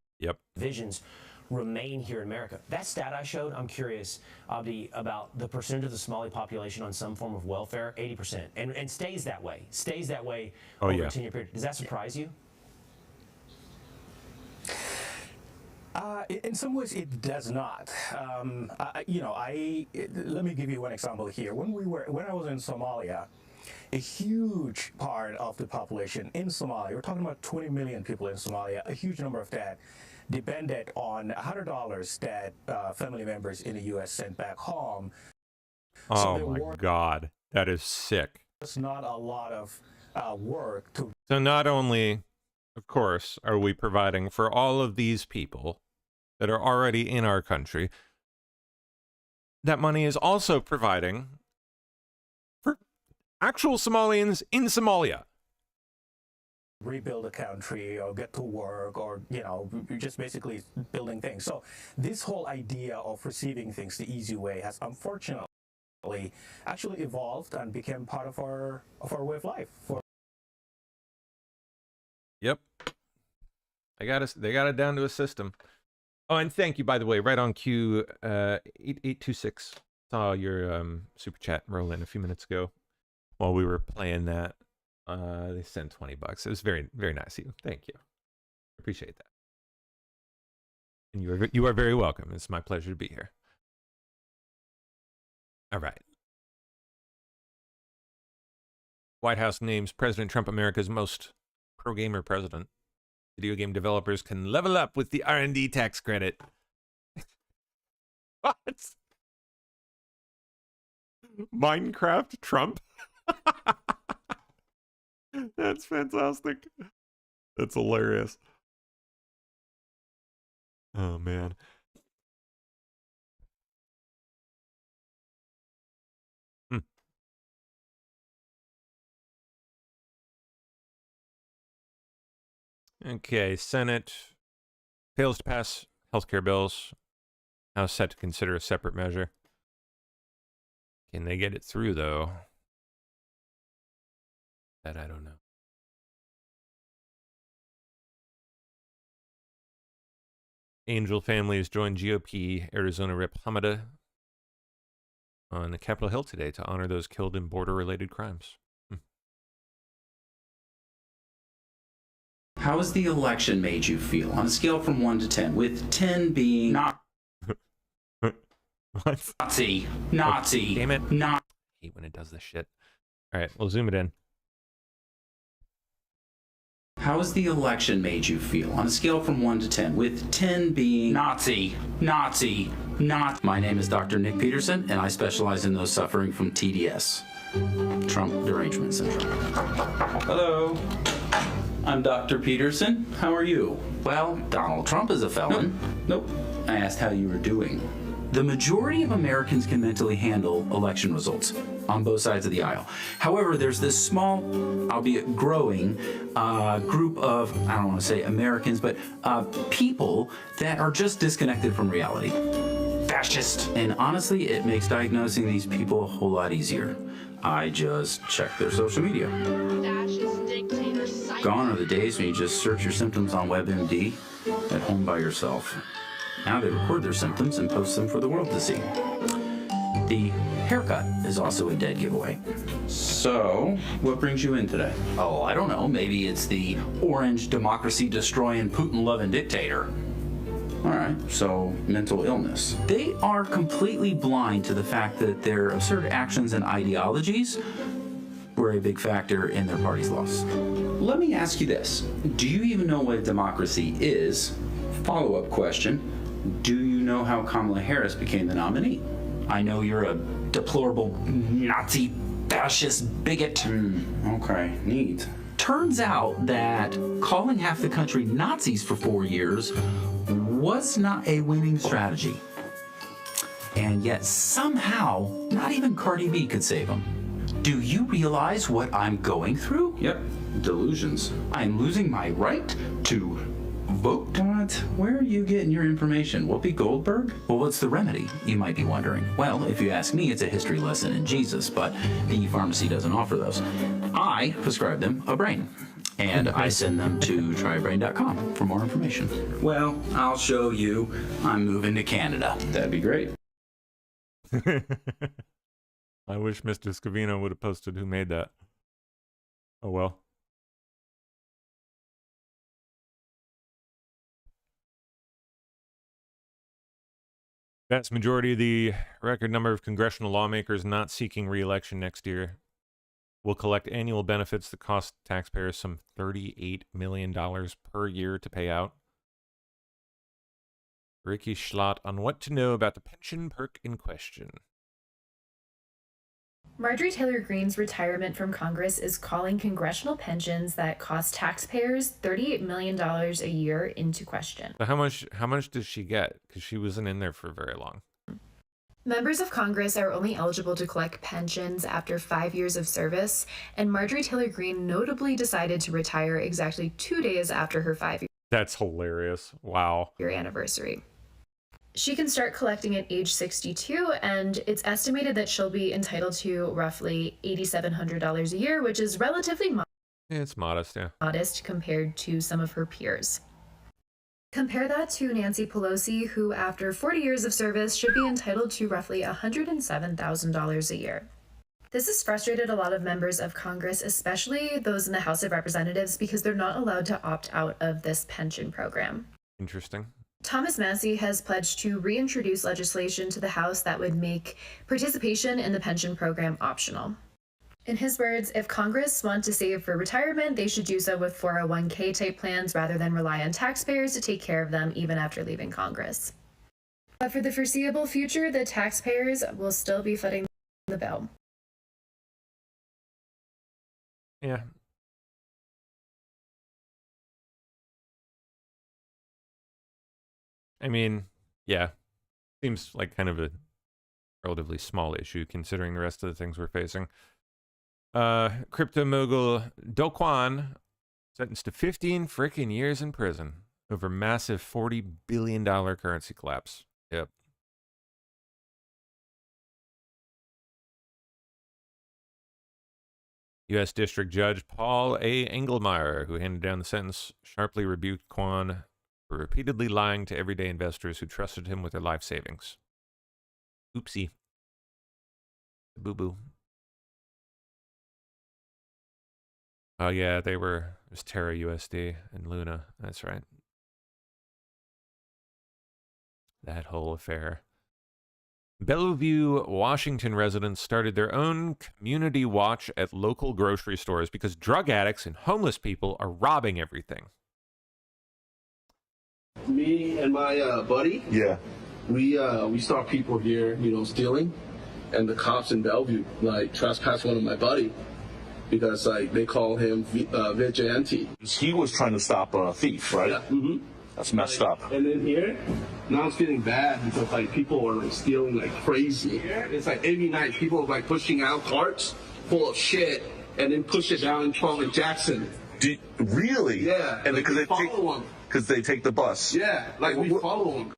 Speaker 8: divisions remain here in America. That stat I showed, I'm curious, Abdi, about the percentage of the Somali population on some form of welfare, 80%, and stays that way over a 10-year period. Does that surprise you?
Speaker 7: In some ways, it does not. Let me give you one example here. When I was in Somalia, a huge part of the population in Somalia, we're talking about 20 million people in Somalia, a huge number of that depended on $100 that family members in the U.S. sent back home.
Speaker 1: Oh my God, that is sick.
Speaker 7: It's not a lot of work to.
Speaker 1: So not only, of course, are we providing for all of these people that are already in our country, that money is also providing for actual Somalians in Somalia.
Speaker 7: Rebuild a country or get to work or, just basically building things. So this whole idea of receiving things the easy way has unfortunately actually evolved and became part of our way of life.
Speaker 1: Yep. They got it down to a system. Oh, and thank you, by the way, right on cue, 8826. Saw your super chat roll in a few minutes ago while we were playing that. They sent $20. It was very, very nice of you. Thank you. Appreciate that. And you are very welcome. It's my pleasure to be here. All right. White House names President Trump America's most pro-gamer president. Video game developers can level up with the R&D tax credit. What? Minecraft Trump? That's fantastic. That's hilarious. Oh, man. Okay, Senate fails to pass healthcare bills. House set to consider a separate measure. Can they get it through, though? That I don't know. Angel families joined GOP Arizona Rep. Hamada on the Capitol Hill today to honor those killed in border-related crimes.
Speaker 9: How has the election made you feel on a scale from 1 to 10, with 10 being not
Speaker 1: What?
Speaker 9: Nazi,
Speaker 1: Oh, damn it.
Speaker 9: not
Speaker 1: I hate when it does this shit. All right, we'll zoom it in.
Speaker 9: How has the election made you feel on a scale from 1 to 10, with 10 being Nazi, not. My name is Dr. Nick Peterson, and I specialize in those suffering from TDS, Trump Derangement Syndrome. Hello. I'm Dr. Peterson. How are you? Well, Donald Trump is a felon. Nope. I asked how you were doing. The majority of Americans can mentally handle election results on both sides of the aisle. However, there's this small, albeit growing, group of, I don't want to say Americans, but people that are just disconnected from reality. Fascist. And honestly, it makes diagnosing these people a whole lot easier. I just check their social media. Gone are the days when you just search your symptoms on WebMD at home by yourself. Now they record their symptoms and post them for the world to see. The haircut is also a dead giveaway. So, what brings you in today? Oh, I don't know. Maybe it's the orange democracy-destroying, Putin-loving dictator. All right, so mental illness. They are completely blind to the fact that their absurd actions and ideologies were a big factor in their party's loss. let me ask you this. Do you even know what democracy is? Follow-up question. Do you know how Kamala Harris became the nominee? I know you're a deplorable Nazi fascist bigot. Okay, neat. Turns out that calling half the country Nazis for 4 years was not a winning strategy. And yet somehow, not even Cardi B could save him. Do you realize what I'm going through? Yep, delusions. I'm losing my right to vote. What? Where are you getting your information? Whoopi Goldberg? Well, what's the remedy, you might be wondering? Well, if you ask me, it's a history lesson in Jesus, but the pharmacy doesn't offer those. I prescribe them a brain, and I send them to trybrain.com for more information. Well, I'll show you. I'm moving to Canada. That'd be great.
Speaker 1: I wish Mr. Scavino would have posted who made that. Oh well. Vast majority of the record number of congressional lawmakers not seeking re-election next year will collect annual benefits that cost taxpayers some $38 million per year to pay out. Ricky Schlott on what to know about the pension perk in question.
Speaker 11: Marjorie Taylor Greene's retirement from Congress is calling congressional pensions that cost taxpayers $38 million a year into question.
Speaker 1: So how much does she get? Because she wasn't in there for very long.
Speaker 11: Members of Congress are only eligible to collect pensions after 5 years of service, and Marjorie Taylor Greene notably decided to retire exactly 2 days after her 5-year
Speaker 1: That's hilarious. Wow.
Speaker 11: anniversary. She can start collecting at age 62, and it's estimated that she'll be entitled to roughly $8,700 a year, which is relatively
Speaker 1: It's modest, yeah.
Speaker 11: modest compared to some of her peers. Compare that to Nancy Pelosi, who after 40 years of service should be entitled to roughly $107,000 a year. This has frustrated a lot of members of Congress, especially those in the House of Representatives, because they're not allowed to opt out of this pension program.
Speaker 1: Interesting.
Speaker 11: Thomas Massie has pledged to reintroduce legislation to the House that would make participation in the pension program optional. In his words, if Congress want to save for retirement, they should do so with 401k type plans rather than rely on taxpayers to take care of them even after leaving Congress. But for the foreseeable future, the taxpayers will still be footing the bill.
Speaker 1: Yeah. I mean, yeah. Seems like kind of a relatively small issue considering the rest of the things we're facing. Crypto mogul Do Kwon sentenced to 15 frickin' years in prison over massive $40 billion currency collapse. Yep. U.S. District Judge Paul A. Engelmeyer, who handed down the sentence, sharply rebuked Kwon for repeatedly lying to everyday investors who trusted him with their life savings. Oopsie. Boo-boo. Oh, yeah, it was Terra USD and Luna. That's right. That whole affair. Bellevue, Washington residents started their own community watch at local grocery stores because drug addicts and homeless people are robbing everything.
Speaker 12: Me and my buddy, we saw people here, stealing, and the cops in Bellevue trespassed one of my buddy because they call him vigilante.
Speaker 14: He was trying to stop a thief, right?
Speaker 12: Yeah. Mm-hmm.
Speaker 14: That's messed up.
Speaker 12: And then here, now it's getting bad because people are stealing like crazy. It's every night people are pushing out carts full of shit and then push it down in Trump and Jackson.
Speaker 14: Really?
Speaker 12: Yeah.
Speaker 14: And because they take the bus.
Speaker 12: Yeah, we follow them.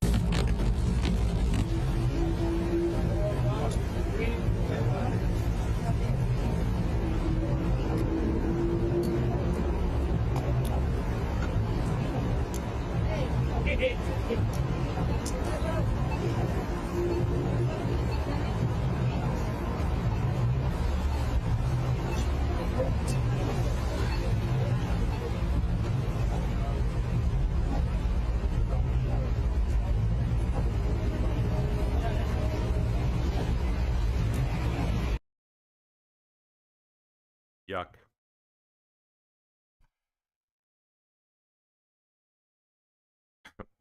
Speaker 1: Yuck.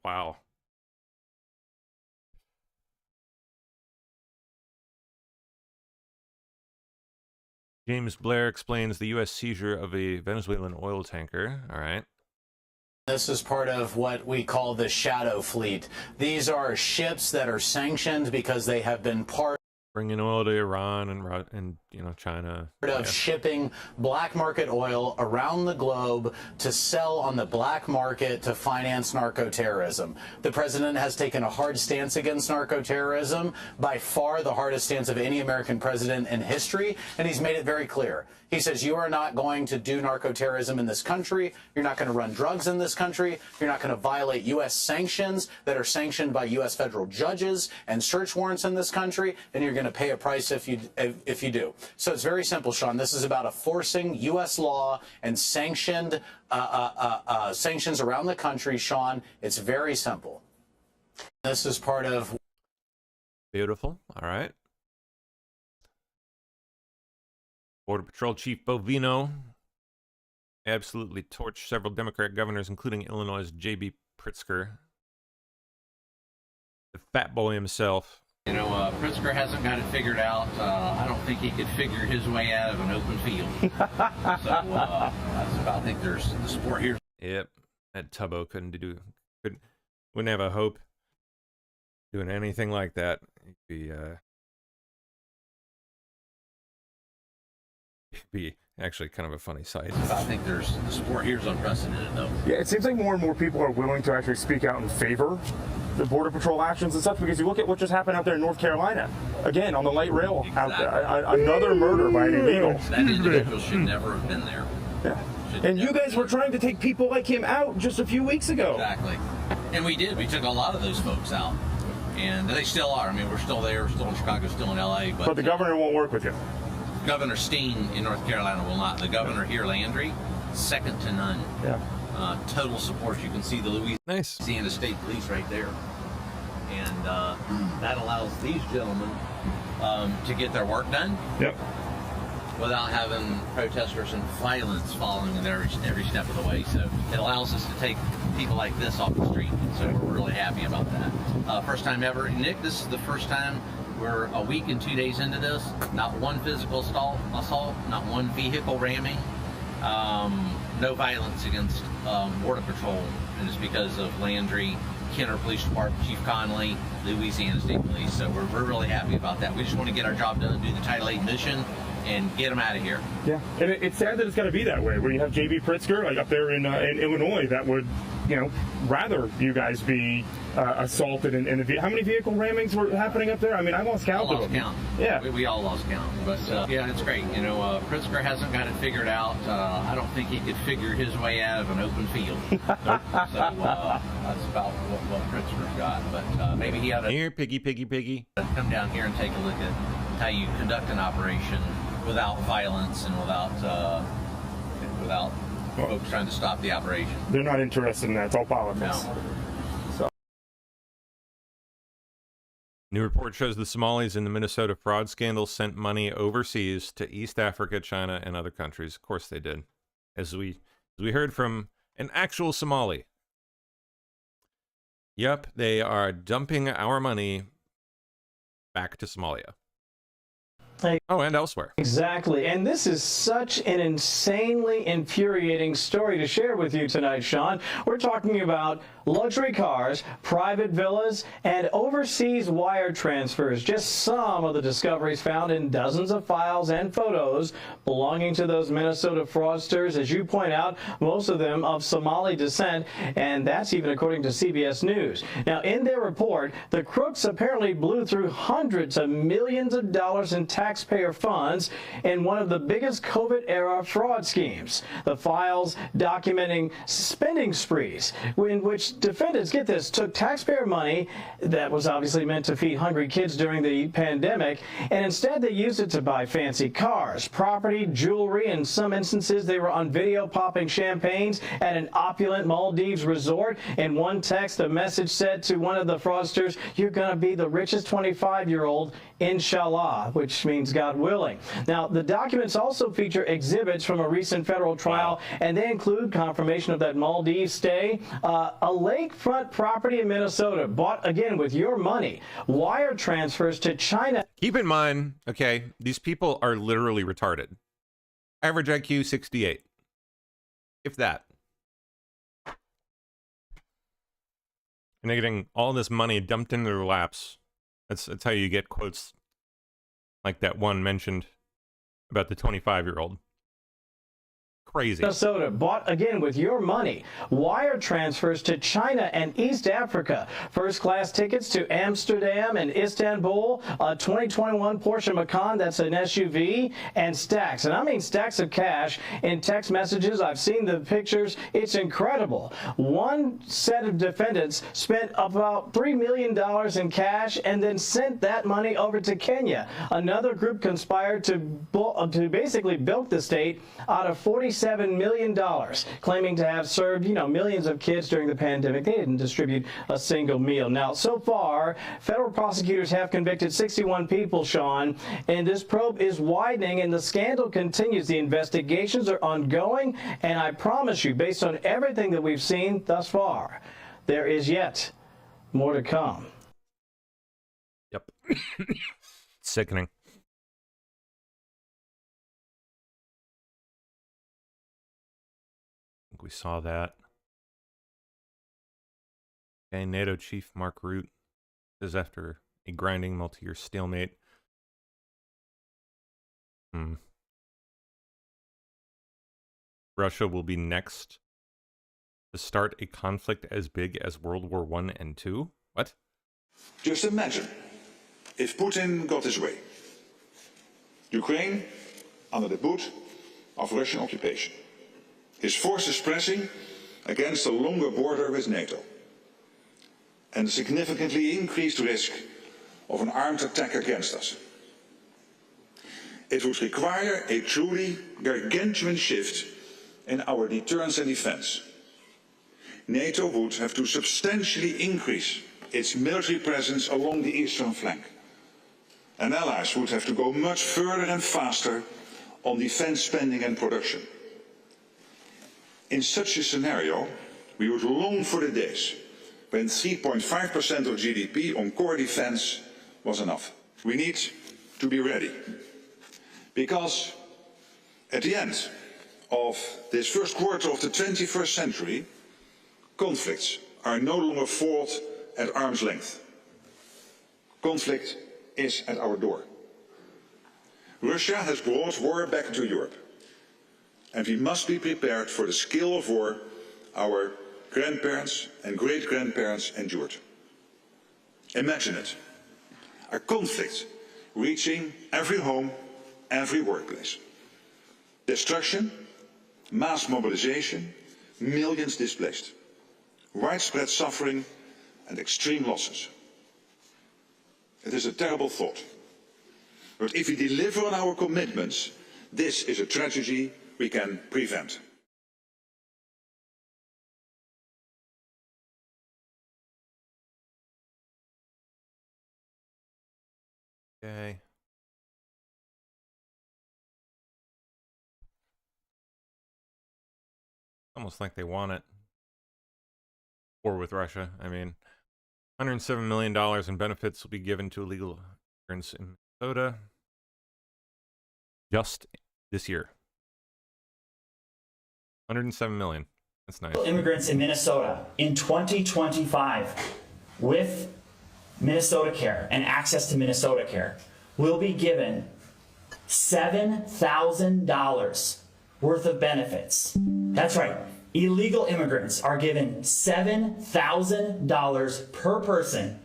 Speaker 1: Wow. James Blair explains the U.S. seizure of a Venezuelan oil tanker. All right.
Speaker 13: This is part of what we call the shadow fleet. These are ships that are sanctioned because they have been part
Speaker 1: Bringing oil to Iran and China.
Speaker 13: of shipping black market oil around the globe to sell on the black market to finance narco-terrorism. The president has taken a hard stance against narco-terrorism, by far the hardest stance of any American president in history, and he's made it very clear. He says, you are not going to do narco-terrorism in this country. You're not going to run drugs in this country. You're not going to violate U.S. sanctions that are sanctioned by U.S. federal judges and search warrants in this country, and you're going to pay a price if you do. So it's very simple, Sean. This is about enforcing U.S. law and sanctions around the country, Sean. It's very simple. This is part of...
Speaker 1: Beautiful. All right. Border Patrol Chief Bovino absolutely torched several Democrat governors, including Illinois' J.B. Pritzker. The fat boy himself.
Speaker 15: You know, Pritzker hasn't got it figured out. I don't think he could figure his way out of an open field. I think there's the sport here.
Speaker 1: Yep, that Tubbo wouldn't have a hope doing anything like that. He'd be actually kind of a funny sight.
Speaker 15: I think there's the sport here is unprecedented, though.
Speaker 17: Yeah, it seems like more and more people are willing to actually speak out in favor of the Border Patrol actions and stuff, because you look at what just happened out there in North Carolina. Again, on the light rail, out there, another murder by an illegal.
Speaker 15: That individual should never have been there.
Speaker 17: Yeah. And you guys were trying to take people like him out just a few weeks ago.
Speaker 15: Exactly. And we did. We took a lot of those folks out. And they still are. I mean, we're still there, still in Chicago, still in L.A.
Speaker 17: But the governor won't work with you.
Speaker 15: Governor Steen in North Carolina will not. The governor here, Landry, second to none.
Speaker 17: Yeah.
Speaker 15: Total support. You can see the Louisiana State Police right there. And that allows these gentlemen to get their work done.
Speaker 17: Yep.
Speaker 15: Without having protesters and violence following in every step of the way. So it allows us to take people like this off the street. So we're really happy about that. First time ever. Nick, this is the first time we're a week and 2 days into this. Not one physical assault, not one vehicle ramming, no violence against Border Patrol. And it's because of Landry, Kenner Police Department, Chief Connolly, Louisiana State Police. So we're really happy about that. We just want to get our job done, do the Title 8 mission, and get them out of here.
Speaker 17: Yeah, and it's sad that it's got to be that way, where you have J.B. Pritzker, like up there in Illinois, that would, rather you guys be assaulted. How many vehicle rammings were happening up there? I mean, I lost count of them.
Speaker 15: Count.
Speaker 17: Yeah.
Speaker 15: We all lost count. But, yeah, it's great. Pritzker hasn't got it figured out. I don't think he could figure his way out of an open field. So that's about what Pritzker's got. But maybe he ought to...
Speaker 1: Here, piggy.
Speaker 15: Come down here and take a look at how you conduct an operation without violence and without folks trying to stop the operation.
Speaker 17: They're not interested in that. It's all politics.
Speaker 15: No.
Speaker 1: New report shows the Somalis in the Minnesota fraud scandal sent money overseas to East Africa, China, and other countries. Of course they did. As we heard from an actual Somali. Yep, they are dumping our money back to Somalia. And elsewhere.
Speaker 24: Exactly. And this is such an insanely infuriating story to share with you tonight, Sean. We're talking about luxury cars, private villas, and overseas wire transfers. Just some of the discoveries found in dozens of files and photos belonging to those Minnesota fraudsters. As you point out, most of them of Somali descent, and that's even according to CBS News. Now, in their report, the crooks apparently blew through hundreds of millions of dollars in taxpayer funds in one of the biggest COVID-era fraud schemes. The files documenting spending sprees in which defendants, get this, took taxpayer money that was obviously meant to feed hungry kids during the pandemic, and instead they used it to buy fancy cars, property, jewelry. In some instances, they were on video popping champagnes at an opulent Maldives resort. In one text, a message said to one of the fraudsters, "You're going to be the richest 25-year-old, inshallah," which means vaccines, God willing. Now, the documents also feature exhibits from a recent federal trial, and they include confirmation of that Maldives stay, a lakefront property in Minnesota, bought again with your money, wire transfers to China.
Speaker 1: Keep in mind, okay, these people are literally retarded. Average IQ 68. If that. And they're getting all this money dumped into their laps. That's how you get quotes like that one mentioned about the 25-year-old. Crazy.
Speaker 24: Minnesota, bought again with your money, wire transfers to China and East Africa, first-class tickets to Amsterdam and Istanbul, a 2021 Porsche Macan, that's an SUV, and stacks, and I mean stacks of cash in text messages. I've seen the pictures. It's incredible. One set of defendants spent about $3 million in cash and then sent that money over to Kenya. Another group conspired to basically bilk the state out of $47 million, claiming to have served, millions of kids during the pandemic. They didn't distribute a single meal. Now, so far, federal prosecutors have convicted 61 people, Sean, and this probe is widening and the scandal continues. The investigations are ongoing, and I promise you, based on everything that we've seen thus far, there is yet more to come.
Speaker 1: Yep. Sickening. We saw that. Okay, NATO chief Mark Rutte says after a grinding multi-year stalemate. Russia will be next to start a conflict as big as World War I and II? What?
Speaker 10: Just imagine if Putin got his way. Ukraine under the boot of Russian occupation. His forces pressing against a longer border with NATO and a significantly increased risk of an armed attack against us. It would require a truly gargantuan shift in our deterrence and defense. NATO would have to substantially increase its military presence along the eastern flank. And allies would have to go much further and faster on defense spending and production. In such a scenario, we would long for the days when 3.5% of GDP on core defense was enough. We need to be ready. Because at the end of this first quarter of the 21st century, conflicts are no longer fought at arm's length. Conflict is at our door. Russia has brought war back to Europe. And we must be prepared for the scale of war our grandparents and great-grandparents endured. Imagine it. A conflict reaching every home, every workplace. Destruction, mass mobilization, millions displaced. Widespread suffering and extreme losses. It is a terrible thought. But if we deliver on our commitments, this is a tragedy we can prevent.
Speaker 1: Okay. Almost like they want it. War with Russia. I mean, $107 million in benefits will be given to illegal immigrants in Minnesota just this year. 107 million. That's nice.
Speaker 18: Immigrants in Minnesota in 2025 with Minnesota Care and access to Minnesota Care will be given $7,000 worth of benefits. That's right. Illegal immigrants are given $7,000 per person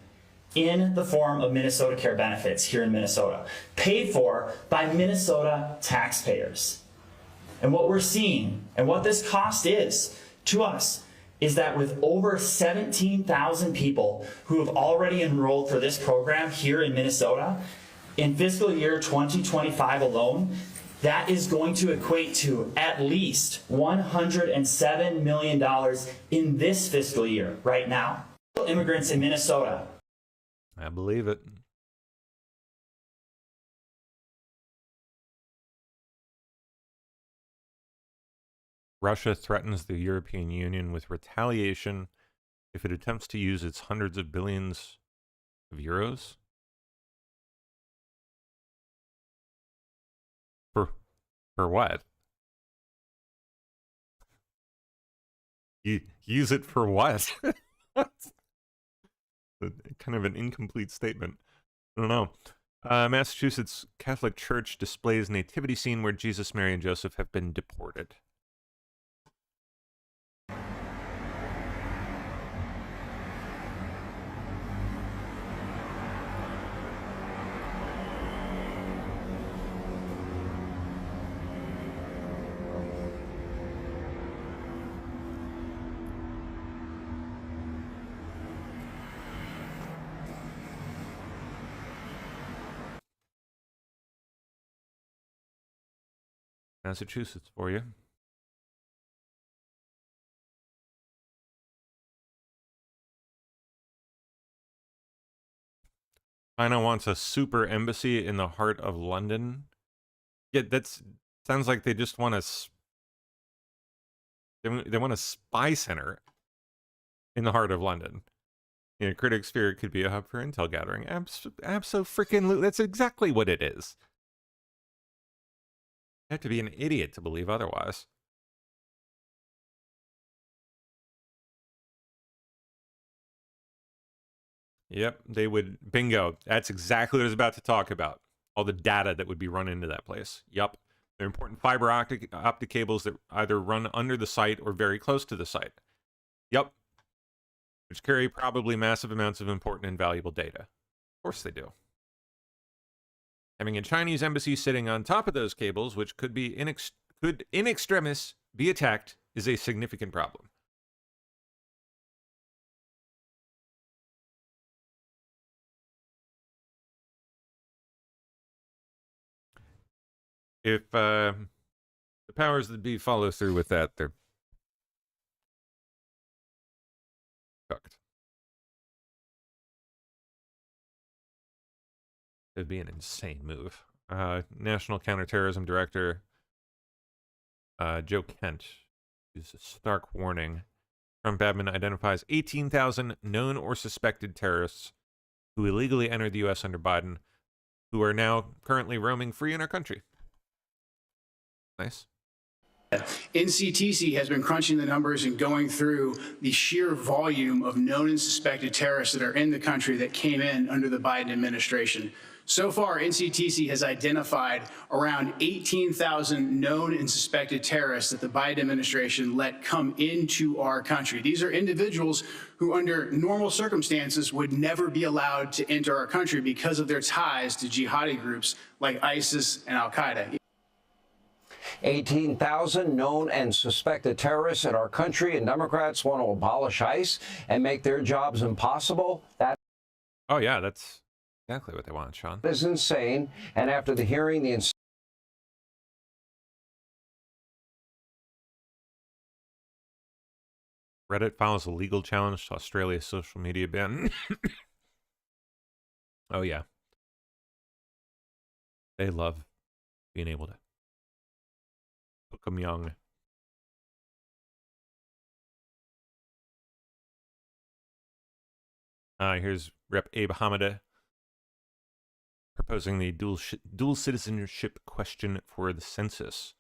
Speaker 18: in the form of Minnesota Care benefits here in Minnesota, paid for by Minnesota taxpayers. And what we're seeing, and what this cost is to us, is that with over 17,000 people who have already enrolled for this program here in Minnesota, in fiscal year 2025 alone, that is going to equate to at least $107 million in this fiscal year right now. Immigrants in Minnesota.
Speaker 1: I believe it. Russia threatens the European Union with retaliation if it attempts to use its hundreds of billions of euros for what? Use it for what? What? Kind of an incomplete statement. I don't know. Massachusetts Catholic Church displays nativity scene where Jesus, Mary, and Joseph have been deported. Massachusetts for you. China wants a super embassy in the heart of London. Yeah, that's sounds like they just want they want a spy center in the heart of London. You know, critics fear it could be a hub for intel gathering. Abso-freaking-lutely. That's exactly what it is. You have to be an idiot to believe otherwise. Yep, they would. Bingo. That's exactly what I was about to talk about. All the data that would be run into that place. Yep. They're important fiber optic cables that either run under the site or very close to the site. Yep. Which carry probably massive amounts of important and valuable data. Of course they do. Having a Chinese embassy sitting on top of those cables, which could be in extremis be attacked, is a significant problem. If the powers that be follow through with that, they're cooked. It'd be an insane move. National Counterterrorism Director Joe Kent is a stark warning. Trump admin identifies 18,000 known or suspected terrorists who illegally entered the U.S. under Biden, who are now currently roaming free in our country. Nice.
Speaker 19: NCTC has been crunching the numbers and going through the sheer volume of known and suspected terrorists that are in the country that came in under the Biden administration. So far, NCTC has identified around 18,000 known and suspected terrorists that the Biden administration let come into our country. These are individuals who, under normal circumstances, would never be allowed to enter our country because of their ties to jihadi groups like ISIS and al-Qaeda.
Speaker 20: 18,000 known and suspected terrorists in our country, and Democrats want to abolish ICE and make their jobs impossible. That
Speaker 1: Oh, yeah, that's exactly what they want, Sean.
Speaker 20: is insane. And after the hearing, the
Speaker 1: Reddit files a legal challenge to Australia's social media ban. Oh, yeah. They love being able to hook 'em young. Here's Rep. Abe Hamida proposing the dual citizenship question for the census.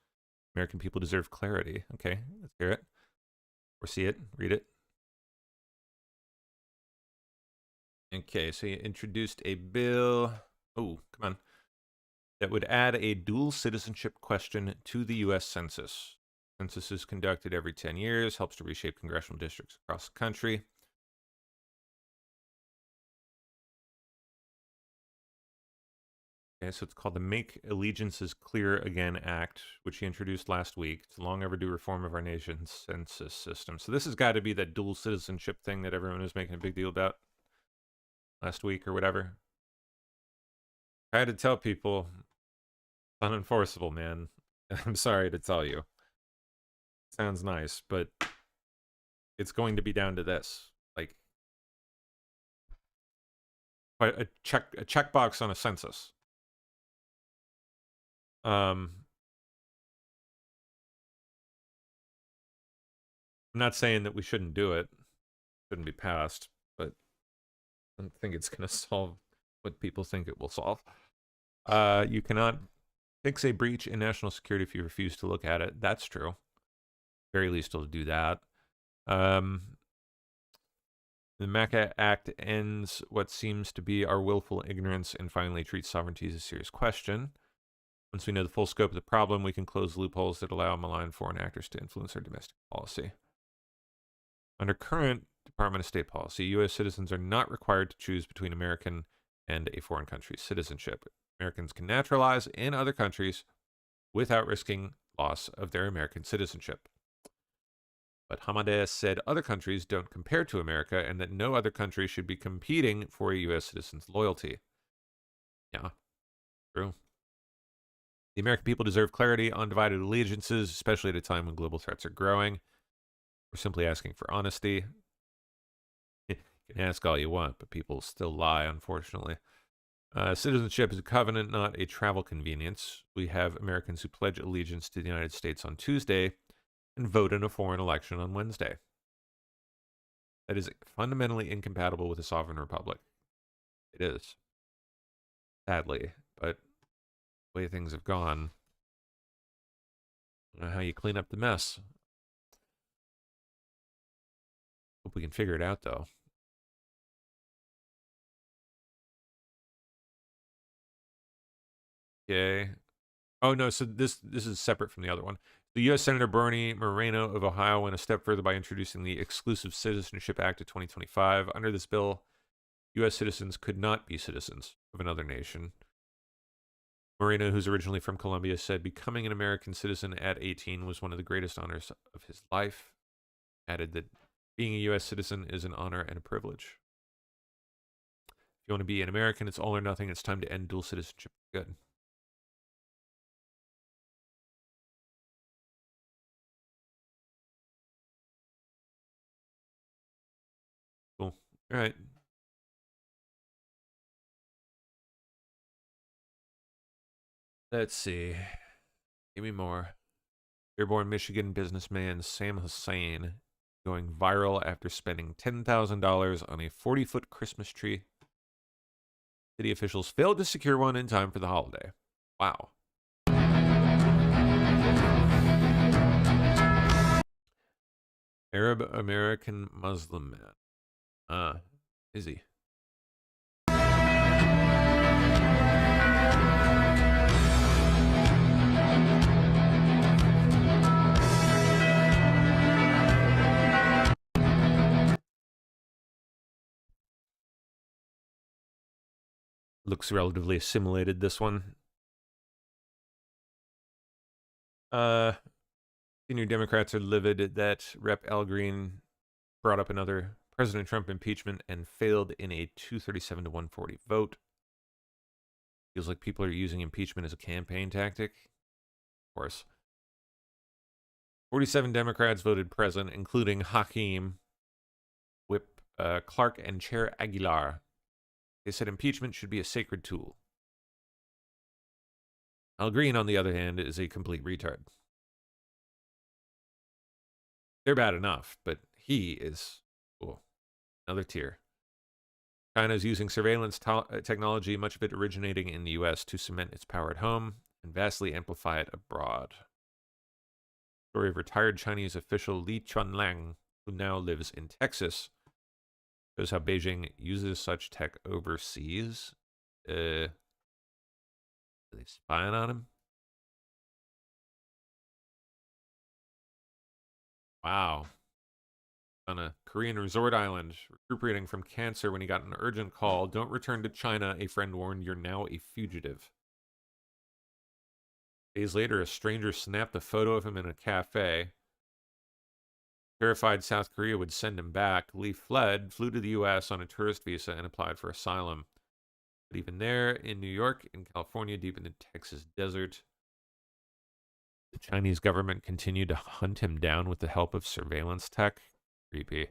Speaker 1: American people deserve clarity. Okay, let's hear it. Or see it, read it. Okay, so he introduced a bill. Oh, come on. That would add a dual citizenship question to the U.S. Census. Census is conducted every 10 years, helps to reshape congressional districts across the country. Okay, so it's called the Make Allegiances Clear Again Act, which he introduced last week. It's a long overdue reform of our nation's census system. So this has got to be that dual citizenship thing that everyone was making a big deal about last week or whatever. I had to tell people, it's unenforceable, man. I'm sorry to tell you. Sounds nice, but it's going to be down to this. Like, a checkbox on a census. I'm not saying that we shouldn't do it. Shouldn't be passed, but I don't think it's going to solve what people think it will solve. You cannot fix a breach in national security if you refuse to look at it. That's true. Very least will do that. The MACA Act ends what seems to be our willful ignorance and finally treats sovereignty as a serious question. Once we know the full scope of the problem, we can close loopholes that allow malign foreign actors to influence our domestic policy. Under current Department of State policy, U.S. citizens are not required to choose between American and a foreign country's citizenship. Americans can naturalize in other countries without risking loss of their American citizenship. But Hamadeh said other countries don't compare to America and that no other country should be competing for a U.S. citizen's loyalty. Yeah, true. The American people deserve clarity on divided allegiances, especially at a time when global threats are growing. We're simply asking for honesty. You can ask all you want, but people still lie, unfortunately. Citizenship is a covenant, not a travel convenience. We have Americans who pledge allegiance to the United States on Tuesday and vote in a foreign election on Wednesday. That is fundamentally incompatible with a sovereign republic. It is. Sadly, but the way things have gone, I don't know how you clean up the mess. Hope we can figure it out, though. Okay. Oh, no, so this is separate from the other one. The U.S. Senator Bernie Moreno of Ohio went a step further by introducing the Exclusive Citizenship Act of 2025. Under this bill, U.S. citizens could not be citizens of another nation. Moreno, who's originally from Colombia, said becoming an American citizen at 18 was one of the greatest honors of his life. Added that being a U.S. citizen is an honor and a privilege. If you want to be an American, it's all or nothing. It's time to end dual citizenship. Good. Cool. All right. Let's see. Give me more. Dearborn, Michigan businessman Sam Hussein going viral after spending $10,000 on a 40-foot Christmas tree. City officials failed to secure one in time for the holiday. Wow. Arab American Muslim man. Is he? Looks relatively assimilated, this one. Senior Democrats are livid that Rep. Al Green brought up another President Trump impeachment and failed in a 237 to 140 vote. Feels like people are using impeachment as a campaign tactic. Of course. 47 Democrats voted present, including Hakeem, Whip Clark, and Chair Aguilar. They said impeachment should be a sacred tool. Al Green, on the other hand, is a complete retard. They're bad enough, but he is another tier. China is using surveillance technology, much of it originating in the U.S., to cement its power at home and vastly amplify it abroad. Story of retired Chinese official Li Chunlang, who now lives in Texas, shows how Beijing uses such tech overseas. Are they spying on him? Wow. On a Korean resort island, recuperating from cancer when he got an urgent call. Don't return to China, a friend warned. You're now a fugitive. Days later, a stranger snapped a photo of him in a cafe. Terrified South Korea would send him back, Lee flew to the U.S. on a tourist visa and applied for asylum. But even there, in New York, in California, deep in the Texas desert, the Chinese government continued to hunt him down with the help of surveillance tech. Creepy.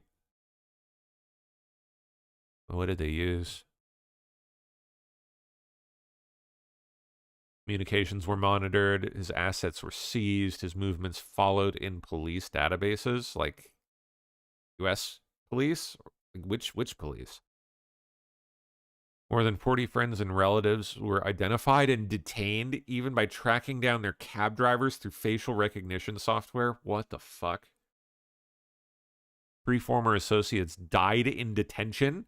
Speaker 1: What did they use? Communications were monitored, his assets were seized, his movements followed in police databases. Like, U.S. police? Which police? More than 40 friends and relatives were identified and detained even by tracking down their cab drivers through facial recognition software. What the fuck? 3 former associates died in detention.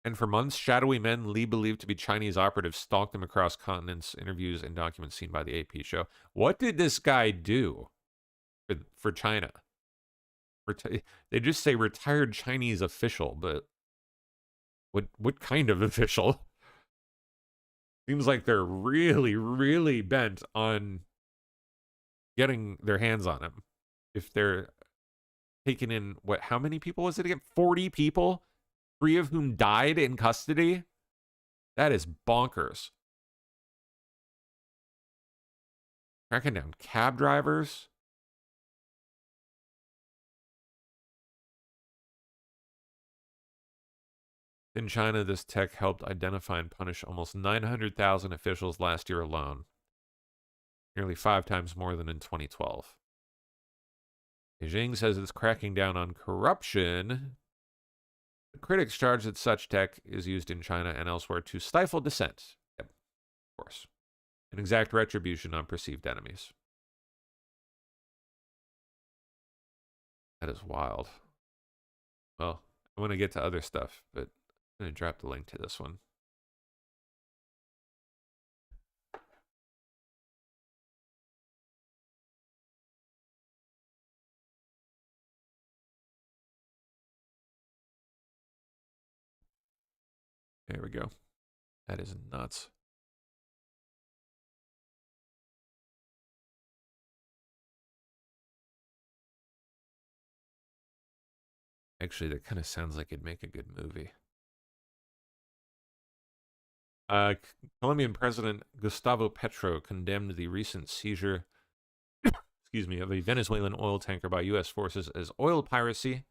Speaker 1: And for months, shadowy men Lee believed to be Chinese operatives stalked them across continents, interviews, and documents seen by the AP show. What did this guy do for China? They just say retired Chinese official, but what kind of official? Seems like they're really, really bent on getting their hands on him. If they're taking in, how many people was it again? 40 people? 3 of whom died in custody? That is bonkers. Tracking down cab drivers. In China, this tech helped identify and punish almost 900,000 officials last year alone, nearly 5 times more than in 2012. Beijing says it's cracking down on corruption. The critics charge that such tech is used in China and elsewhere to stifle dissent. Yep, of course. And exact retribution on perceived enemies. That is wild. Well, I want to get to other stuff, but I'm going to drop the link to this one. There we go. That is nuts. Actually, that kind of sounds like it'd make a good movie. Colombian President Gustavo Petro condemned the recent seizure, excuse me, of a Venezuelan oil tanker by U.S. forces as oil piracy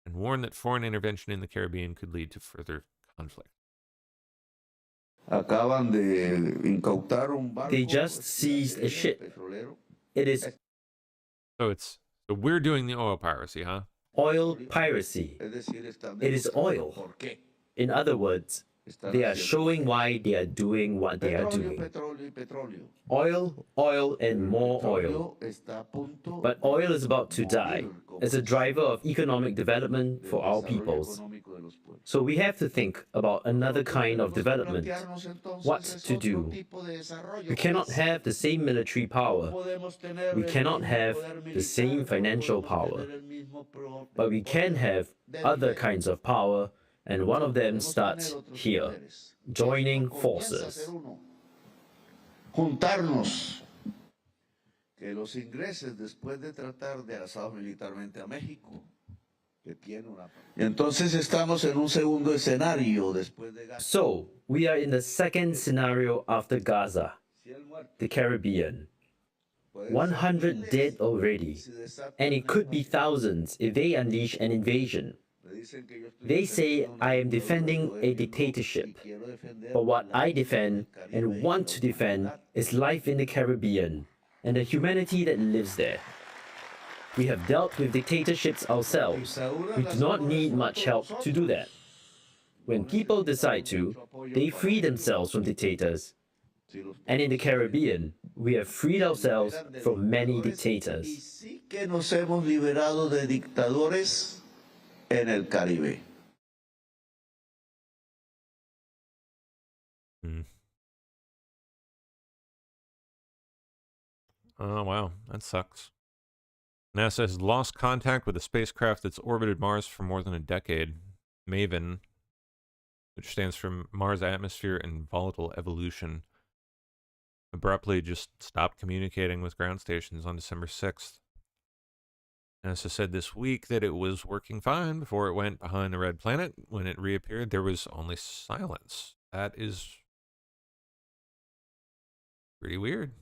Speaker 1: and warned that foreign intervention in the Caribbean could lead to further conflict.
Speaker 2: They just seized a ship. It is
Speaker 1: So we're doing the oil piracy, huh?
Speaker 2: oil piracy. It is oil. In other words, they are showing why they are doing what they are doing. Oil, oil, and more oil. But oil is about to die as a driver of economic development for our peoples. So we have to think about another kind of development. What to do? We cannot have the same military power. We cannot have the same financial power. But we can have other kinds of power. And one of them starts here, joining forces.
Speaker 3: Juntarnos. Que los ingleses, después de tratar de arrasar militarmente a México, que tiene una... Entonces estamos en un segundo escenario después de Gaza.
Speaker 2: So, we are in the second scenario after Gaza, the Caribbean. 100 dead already, and it could be thousands if they unleash an invasion. They say I am defending a dictatorship, but what I defend and want to defend is life in the Caribbean and the humanity that lives there. We have dealt with dictatorships ourselves. We do not need much help to do that. When people decide to, they free themselves from dictators. And in the Caribbean, we have freed ourselves from many dictators.
Speaker 3: Que nos hemos liberado de dictadores en el Caribe.
Speaker 1: Oh, wow. That sucks. NASA has lost contact with a spacecraft that's orbited Mars for more than a decade. MAVEN, which stands for Mars Atmosphere and Volatile Evolution, abruptly just stopped communicating with ground stations on December 6th. NASA said this week that it was working fine before it went behind the red planet. When it reappeared, there was only silence. That is pretty weird.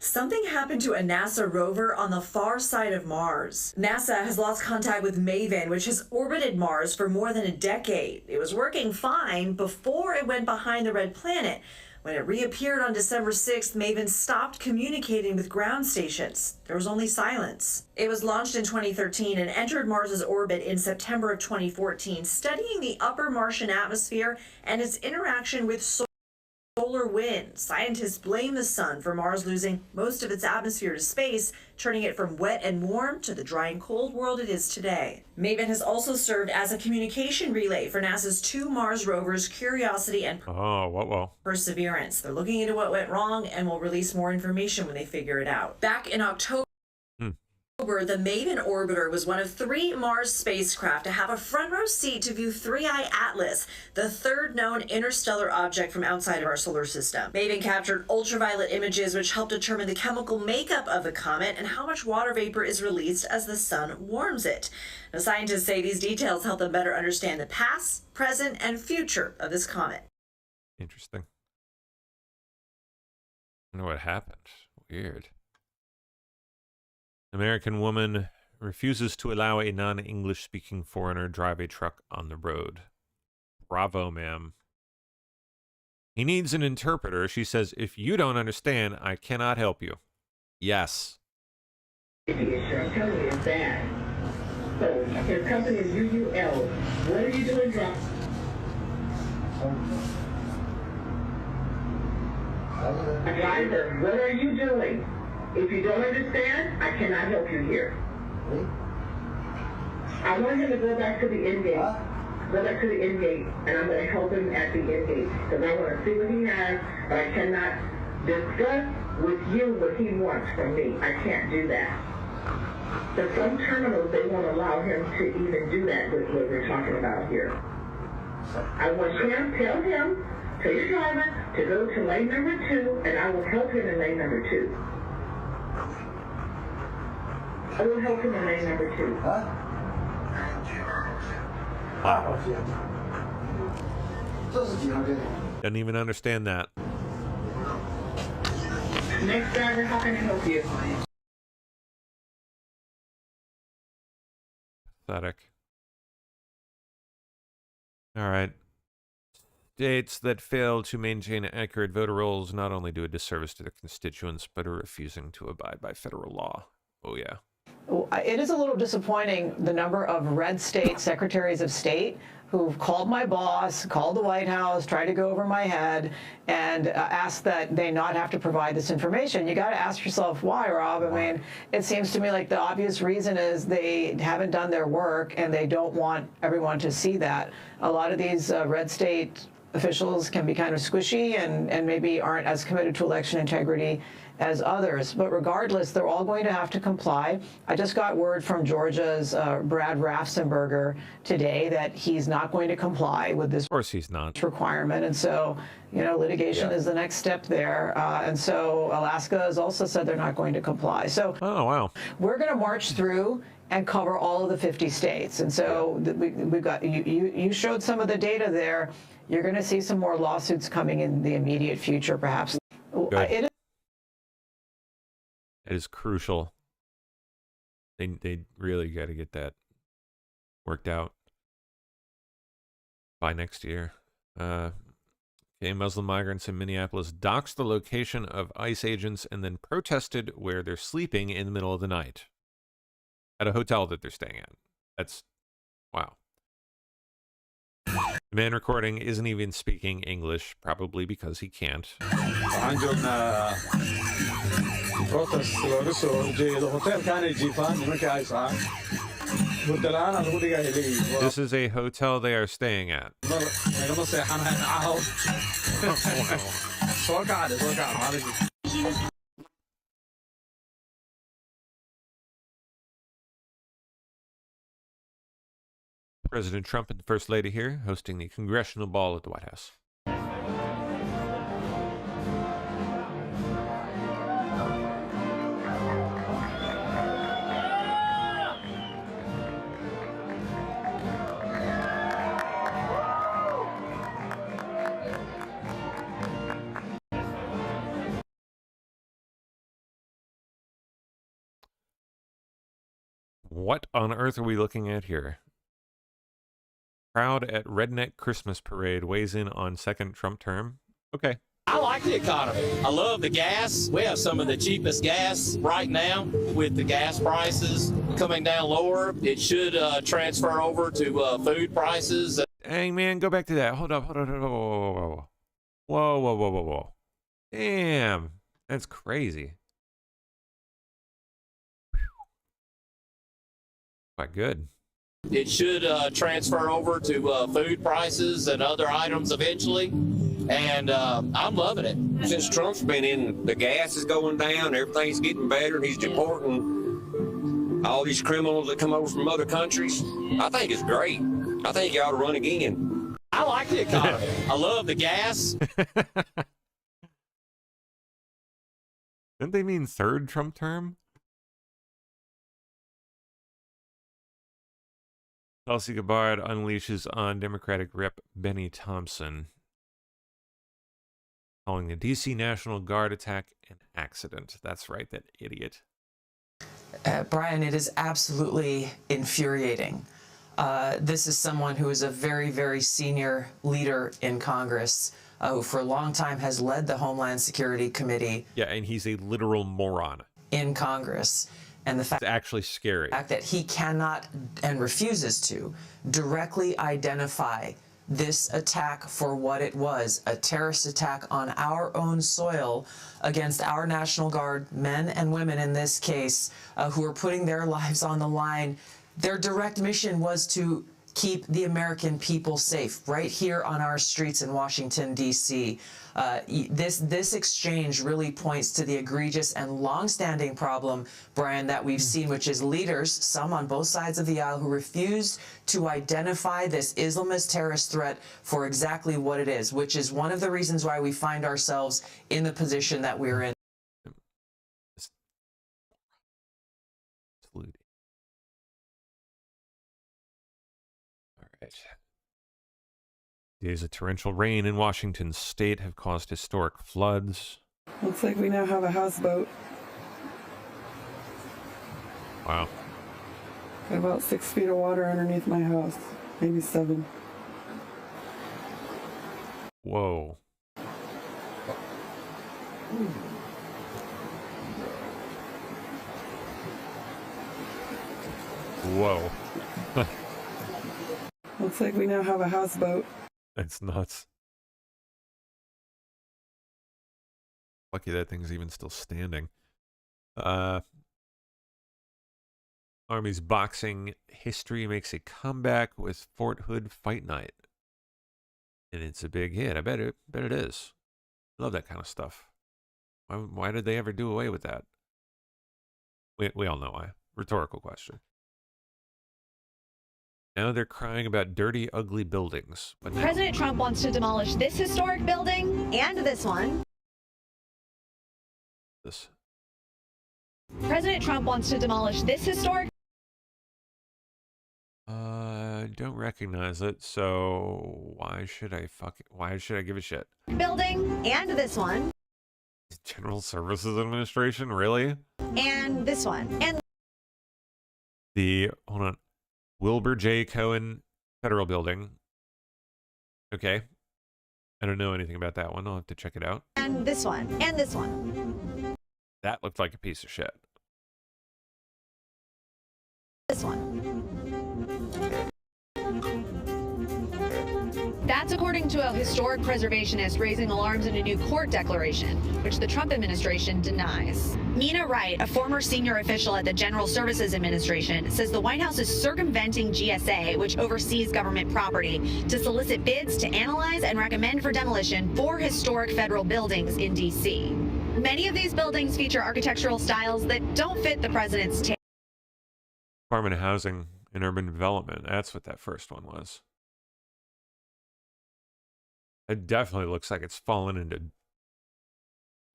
Speaker 21: Something happened to a NASA rover on the far side of Mars. NASA has lost contact with MAVEN, which has orbited Mars for more than a decade. It was working fine before it went behind the red planet. When it reappeared on December 6th, Maven stopped communicating with ground stations. There was only silence. It was launched in 2013 and entered Mars's orbit in September of 2014, studying the upper Martian atmosphere and its interaction with solar wind. Scientists blame the sun for Mars losing most of its atmosphere to space, turning it from wet and warm to the dry and cold world it is today. Maven has also served as a communication relay for NASA's 2 Mars rovers, Curiosity and Perseverance. They're looking into what went wrong and will release more information when they figure it out. Back in October, the Maven orbiter was one of 3 Mars spacecraft to have a front row seat to view 3I Atlas, the third known interstellar object from outside of our solar system. Maven captured ultraviolet images which help determine the chemical makeup of the comet and how much water vapor is released as the sun warms it. Now, scientists say these details help them better understand the past, present, and future of this comet.
Speaker 1: Interesting. I wonder what happened. Weird. American woman refuses to allow a non-English speaking foreigner drive a truck on the road. Bravo, ma'am. He needs an interpreter. She says, if you don't understand, I cannot help you. Yes.
Speaker 4: I'm telling you, it's bad. So, your company is UUL. What are you doing, drop? Driver, what are you doing? If you don't understand, I cannot help you here. I want him to go back to the end gate. Go back to the end gate, and I'm going to help him at the end gate. Because I want to see what he has, but I cannot discuss with you what he wants from me. I can't do that. So some terminals, they won't allow him to even do that with what we're talking about here. I want him, tell your driver to go to lane number 2, and I will help him in lane number 2. I will help him in lane number 2.
Speaker 1: Doesn't even understand that.
Speaker 4: Next driver, how can I help you?
Speaker 1: Pathetic. All right. States that fail to maintain accurate voter rolls not only do a disservice to their constituents, but are refusing to abide by federal law. Oh, yeah.
Speaker 5: It is a little disappointing, the number of red state secretaries of state who've called my boss, called the White House, tried to go over my head, and asked that they not have to provide this information. You got to ask yourself why, Rob. I mean, it seems to me like the obvious reason is they haven't done their work and they don't want everyone to see that. A lot of these red state officials can be kind of squishy and maybe aren't as committed to election integrity as others. But regardless, they're all going to have to comply. I just got word from Georgia's Brad Raffensperger today that he's not going to comply with this.
Speaker 1: Of course he's not.
Speaker 5: Requirement. And so, you know, litigation is the next step there. And so Alaska has also said they're not going to comply. So
Speaker 1: oh, wow.
Speaker 5: We're going to march through and cover all of the 50 states. And so we've got, you showed some of the data there. You're going to see some more lawsuits coming in the immediate future, perhaps.
Speaker 1: It is crucial. They really got to get that worked out by next year. Okay, Muslim migrants in Minneapolis doxed the location of ICE agents and then protested where they're sleeping in the middle of the night at a hotel that they're staying at. That's wow. The man recording isn't even speaking English, probably because he can't. This is a hotel they are staying at. President Trump and the First Lady here hosting the Congressional Ball at the White House. What on earth are we looking at here? Crowd at Redneck Christmas Parade weighs in on second Trump term. Okay.
Speaker 6: I like the economy. I love the gas. We have some of the cheapest gas right now with the gas prices coming down lower. It should transfer over to food prices.
Speaker 1: Hey, man, go back to that. Hold up. Whoa. Damn. That's crazy. Quite good.
Speaker 6: It should transfer over to food prices and other items eventually. And I'm loving it.
Speaker 16: Since Trump's been in, the gas is going down, everything's getting better, and he's deporting all these criminals that come over from other countries. I think it's great. I think he ought to run again.
Speaker 6: I like the economy. I love the gas.
Speaker 1: Didn't they mean third Trump term? Tulsi Gabbard unleashes on Democratic Rep. Benny Thompson, calling the DC National Guard attack an accident. That's right, that idiot.
Speaker 22: Brian, it is absolutely infuriating. This is someone who is a very, very senior leader in Congress, who for a long time has led the Homeland Security Committee.
Speaker 1: Yeah, and he's a literal moron.
Speaker 22: In Congress. And the fact,
Speaker 1: it's actually scary.
Speaker 22: That he cannot and refuses to directly identify this attack for what it was, a terrorist attack on our own soil against our National Guard men and women in this case, who are putting their lives on the line. Their direct mission was to keep the American people safe right here on our streets in Washington, D.C. This exchange really points to the egregious and long-standing problem, Brian, that we've seen, which is leaders, some on both sides of the aisle, who refuse to identify this Islamist terrorist threat for exactly what it is, which is one of the reasons why we find ourselves in the position that we're in.
Speaker 1: Days of torrential rain in Washington state have caused historic floods.
Speaker 23: Looks like we now have a houseboat.
Speaker 1: Wow.
Speaker 23: Got about 6 feet of water underneath my house, maybe 7.
Speaker 1: Whoa. Whoa.
Speaker 23: Looks like we now have a houseboat.
Speaker 1: That's nuts. Lucky that thing's even still standing. Army's boxing history makes a comeback with Fort Hood Fight Night. And it's a big hit. I bet it is. Love that kind of stuff. Why did they ever do away with that? We all know why. Rhetorical question. Now they're crying about dirty, ugly buildings. But now,
Speaker 25: President Trump wants to demolish this historic building and this one. President Trump wants to demolish this historic.
Speaker 1: Don't recognize it, so why should I give a shit?
Speaker 25: Building and this one.
Speaker 1: General Services Administration, really?
Speaker 25: And this one. And
Speaker 1: hold on. Wilbur J. Cohen Federal Building. Okay. I don't know anything about that one. I'll have to check it out.
Speaker 25: And this one. And this one.
Speaker 1: That looked like a piece of shit.
Speaker 25: This one. That's according to a historic preservationist raising alarms in a new court declaration, which the Trump administration denies. Mina Wright, a former senior official at the General Services Administration, says the White House is circumventing GSA, which oversees government property, to solicit bids to analyze and recommend for demolition 4 historic federal buildings in D.C. Many of these buildings feature architectural styles that don't fit the president's taste.
Speaker 1: Department of Housing and Urban Development. That's what that first one was. It definitely looks like it's fallen into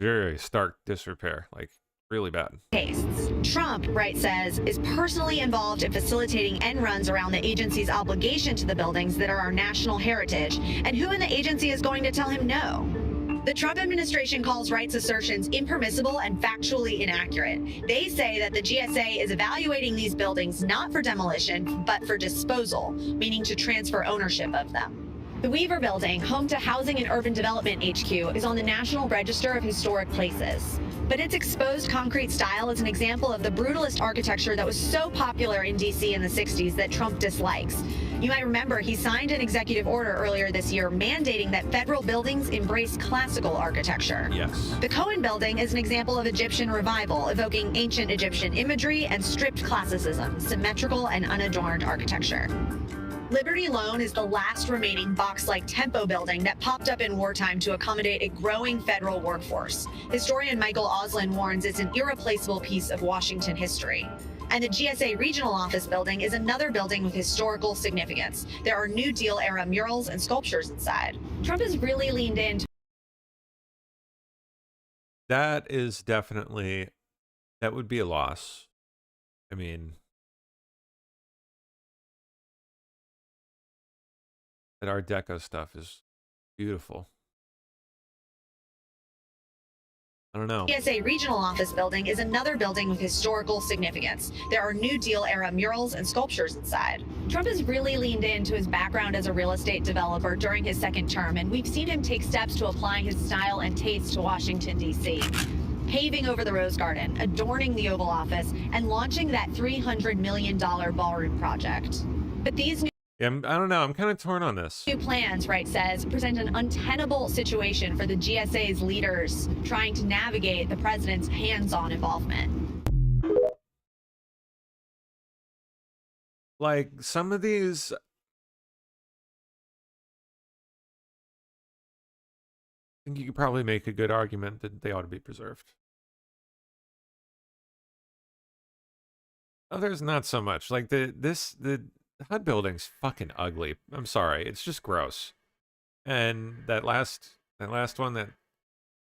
Speaker 1: very stark disrepair, like really bad.
Speaker 25: Tastes. Trump, Wright says, is personally involved in facilitating end runs around the agency's obligation to the buildings that are our national heritage, and who in the agency is going to tell him no? The Trump administration calls Wright's assertions impermissible and factually inaccurate. They say that the GSA is evaluating these buildings not for demolition, but for disposal, meaning to transfer ownership of them. The Weaver Building, home to Housing and Urban Development HQ, is on the National Register of Historic Places. But its exposed concrete style is an example of the brutalist architecture that was so popular in D.C. in the 60s that Trump dislikes. You might remember he signed an executive order earlier this year mandating that federal buildings embrace classical architecture.
Speaker 1: Yes.
Speaker 25: The Cohen Building is an example of Egyptian revival, evoking ancient Egyptian imagery and stripped classicism, symmetrical and unadorned architecture. Liberty Loan is the last remaining box-like tempo building that popped up in wartime to accommodate a growing federal workforce. Historian Michael Oslin warns it's an irreplaceable piece of Washington history. And the GSA Regional Office Building is another building with historical significance. There are New Deal-era murals and sculptures inside. Trump has really leaned into...
Speaker 1: That is definitely, that would be a loss. I mean, that Art Deco stuff is beautiful. I don't know.
Speaker 25: GSA Regional Office Building is another building with historical significance. There are New Deal-era murals and sculptures inside. Trump has really leaned into his background as a real estate developer during his second term, and we've seen him take steps to applying his style and taste to Washington, D.C. Paving over the Rose Garden, adorning the Oval Office, and launching that $300 million ballroom project. But these new
Speaker 1: Yeah, I don't know. I'm kind of torn on this.
Speaker 25: new plans, Wright says, present an untenable situation for the GSA's leaders trying to navigate the president's hands-on involvement.
Speaker 1: Like, some of these, I think you could probably make a good argument that they ought to be preserved. Others, not so much. Like, the HUD building's fucking ugly. I'm sorry. It's just gross. And that last one, that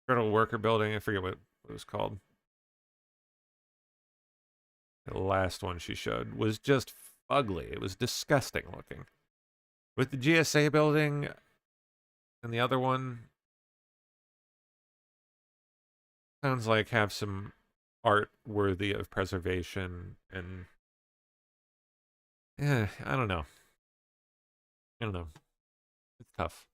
Speaker 1: federal worker building, I forget what it was called. The last one she showed was just ugly. It was disgusting looking. With the GSA building and the other one, sounds like have some art worthy of preservation, and yeah, I don't know. It's tough.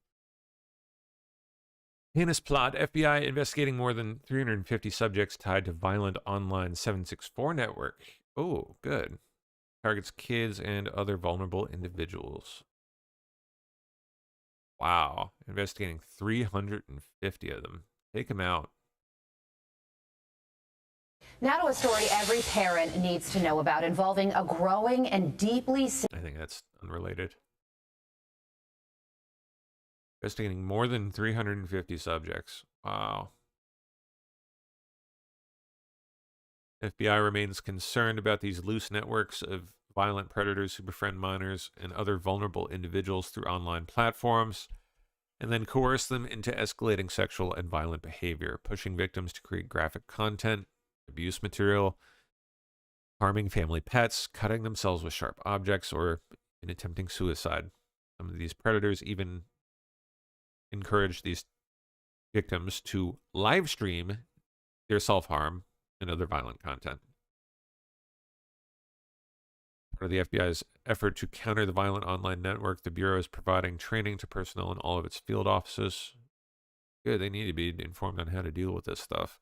Speaker 1: Heinous plot. FBI investigating more than 350 subjects tied to violent online 764 network. Oh, good. Targets kids and other vulnerable individuals. Wow. Investigating 350 of them. Take them out.
Speaker 7: Now to a story every parent needs to know about, involving a growing and deeply...
Speaker 1: I think that's unrelated. Investigating more than 350 subjects. Wow. FBI remains concerned about these loose networks of violent predators who befriend minors and other vulnerable individuals through online platforms, and then coerce them into escalating sexual and violent behavior, pushing victims to create graphic content, abuse material, harming family pets, cutting themselves with sharp objects, or in attempting suicide. Some of these predators even encourage these victims to live stream their self-harm and other violent content. Part of the FBI's effort to counter the violent online network, the Bureau is providing training to personnel in all of its field offices. Good, they need to be informed on how to deal with this stuff.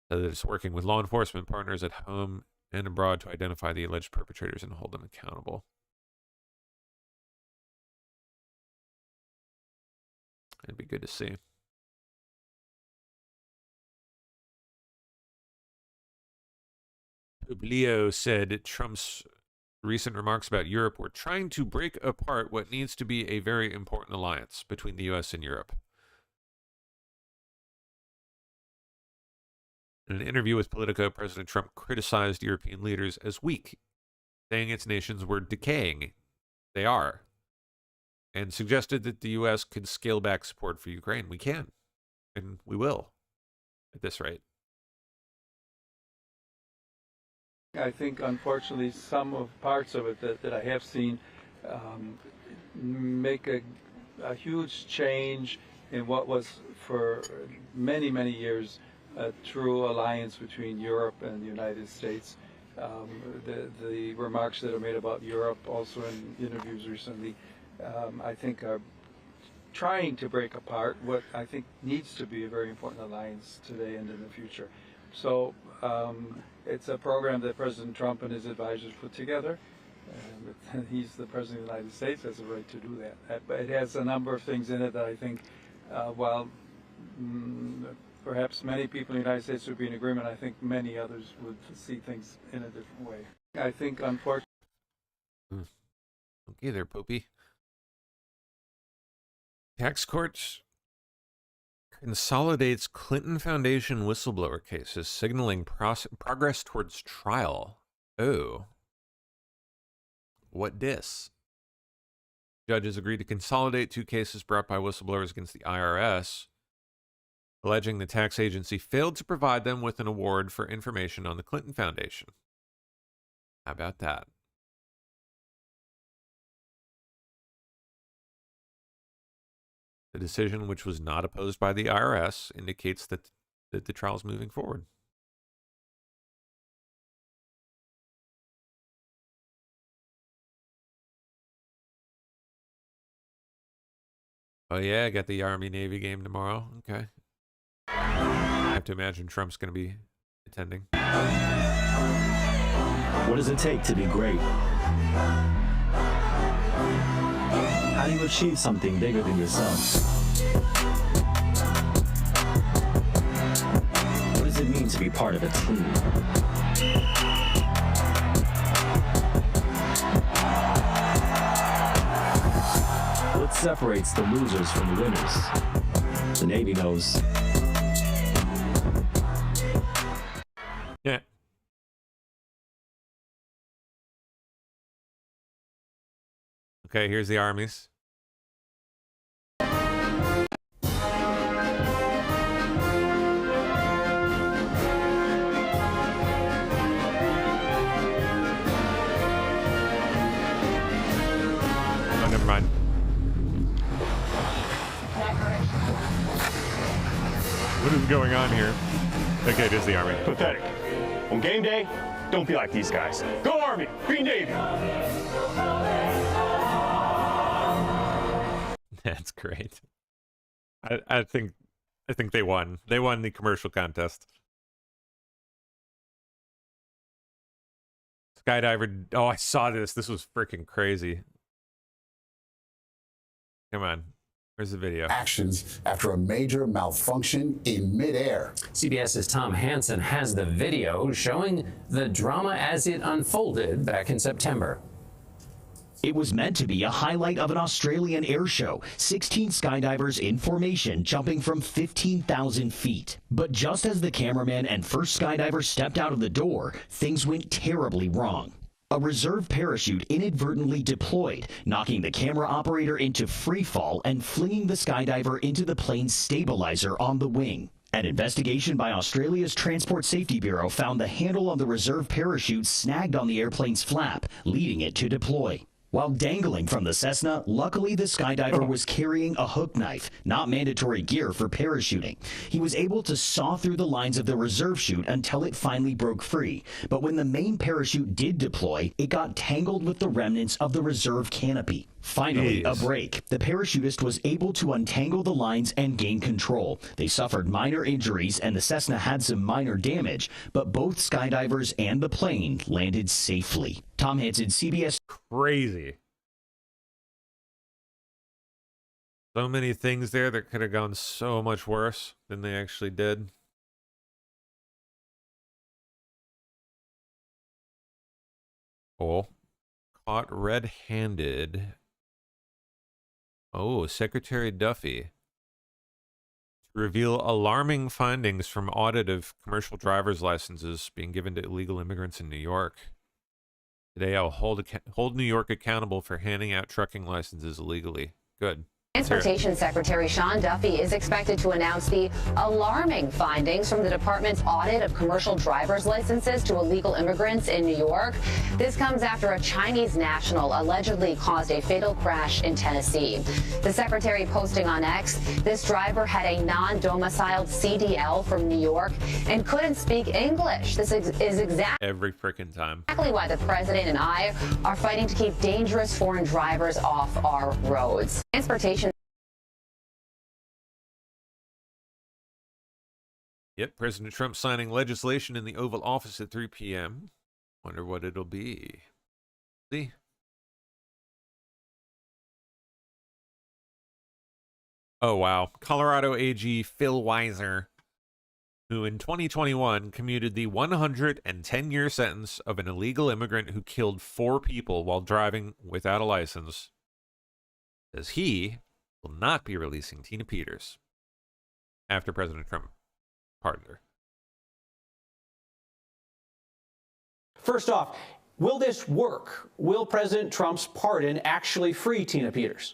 Speaker 1: So that it's working with law enforcement partners at home and abroad to identify the alleged perpetrators and hold them accountable. It'd be good to see. Publio said Trump's recent remarks about Europe were trying to break apart what needs to be a very important alliance between the U.S. and Europe. In an interview with Politico, President Trump criticized European leaders as weak, saying its nations were decaying. They are. And suggested that the U.S. could scale back support for Ukraine. We can. And we will. At this rate.
Speaker 8: I think, unfortunately, some of parts of it that I have seen make a huge change in what was for many, many years a true alliance between Europe and the United States. The remarks that are made about Europe, also in interviews recently, I think are trying to break apart what I think needs to be a very important alliance today and in the future. So it's a program that President Trump and his advisors put together. He's the President of the United States, has a right to do that. But it has a number of things in it that I think, while perhaps many people in the United States would be in agreement, I think many others would see things in a different way. I think, unfortunately...
Speaker 1: Okay there, Popey. Tax court consolidates Clinton Foundation whistleblower cases, signaling progress towards trial. Oh. What dis? Judges agreed to consolidate 2 cases brought by whistleblowers against the IRS, alleging the tax agency failed to provide them with an award for information on the Clinton Foundation. How about that? The decision, which was not opposed by the IRS, indicates that the trial is moving forward. Oh yeah, I got the Army-Navy game tomorrow. Okay. I have to imagine Trump's going to be attending.
Speaker 2: What does it take to be great? How do you achieve something bigger than yourself? What does it mean to be part of a team? What separates the losers from the winners? The Navy knows.
Speaker 1: Yeah. Okay, here's the armies. Oh, never mind. What is going on here? Okay, it is the Army.
Speaker 17: Pathetic. On game day, don't be like these guys. Go Army! Be Navy!
Speaker 1: That's great. I think they won. They won the commercial contest. Skydiver. Oh, I saw this. This was freaking crazy. Come on. Where's the video?
Speaker 9: Actions after a major malfunction in midair.
Speaker 11: CBS's Tom Hansen has the video showing the drama as it unfolded back in September.
Speaker 12: It was meant to be a highlight of an Australian air show, 16 skydivers in formation jumping from 15,000 feet. But just as the cameraman and first skydiver stepped out of the door, things went terribly wrong. A reserve parachute inadvertently deployed, knocking the camera operator into free fall and flinging the skydiver into the plane's stabilizer on the wing. An investigation by Australia's Transport Safety Bureau found the handle of the reserve parachute snagged on the airplane's flap, leading it to deploy. While dangling from the Cessna, luckily the skydiver was carrying a hook knife, not mandatory gear for parachuting. He was able to saw through the lines of the reserve chute until it finally broke free. But when the main parachute did deploy, it got tangled with the remnants of the reserve canopy. Finally, a break. The parachutist was able to untangle the lines and gain control. They suffered minor injuries and the Cessna had some minor damage, but both skydivers and the plane landed safely. Tom Hansen, CBS.
Speaker 1: Crazy. So many things there that could have gone so much worse than they actually did. Cool. Caught red-handed. Oh, Secretary Duffy. To reveal alarming findings from audit of commercial driver's licenses being given to illegal immigrants in New York. Today, I'll hold New York accountable for handing out trucking licenses illegally. Good.
Speaker 7: Transportation Secretary Sean Duffy is expected to announce the alarming findings from the department's audit of commercial driver's licenses to illegal immigrants in New York. This comes after a Chinese national allegedly caused a fatal crash in Tennessee. The secretary posting on X, this driver had a non-domiciled CDL from New York and couldn't speak English. This is exactly
Speaker 1: every freaking time.
Speaker 7: Why the president and I are fighting to keep dangerous foreign drivers off our roads. Transportation.
Speaker 1: Yep, President Trump signing legislation in the Oval Office at 3 p.m. Wonder what it'll be. See? Oh, wow. Colorado AG Phil Weiser, who in 2021 commuted the 110-year sentence of an illegal immigrant who killed 4 people while driving without a license, says he will not be releasing Tina Peters after President Trump pardoned her.
Speaker 10: First off, will this work? Will President Trump's pardon actually free Tina Peters?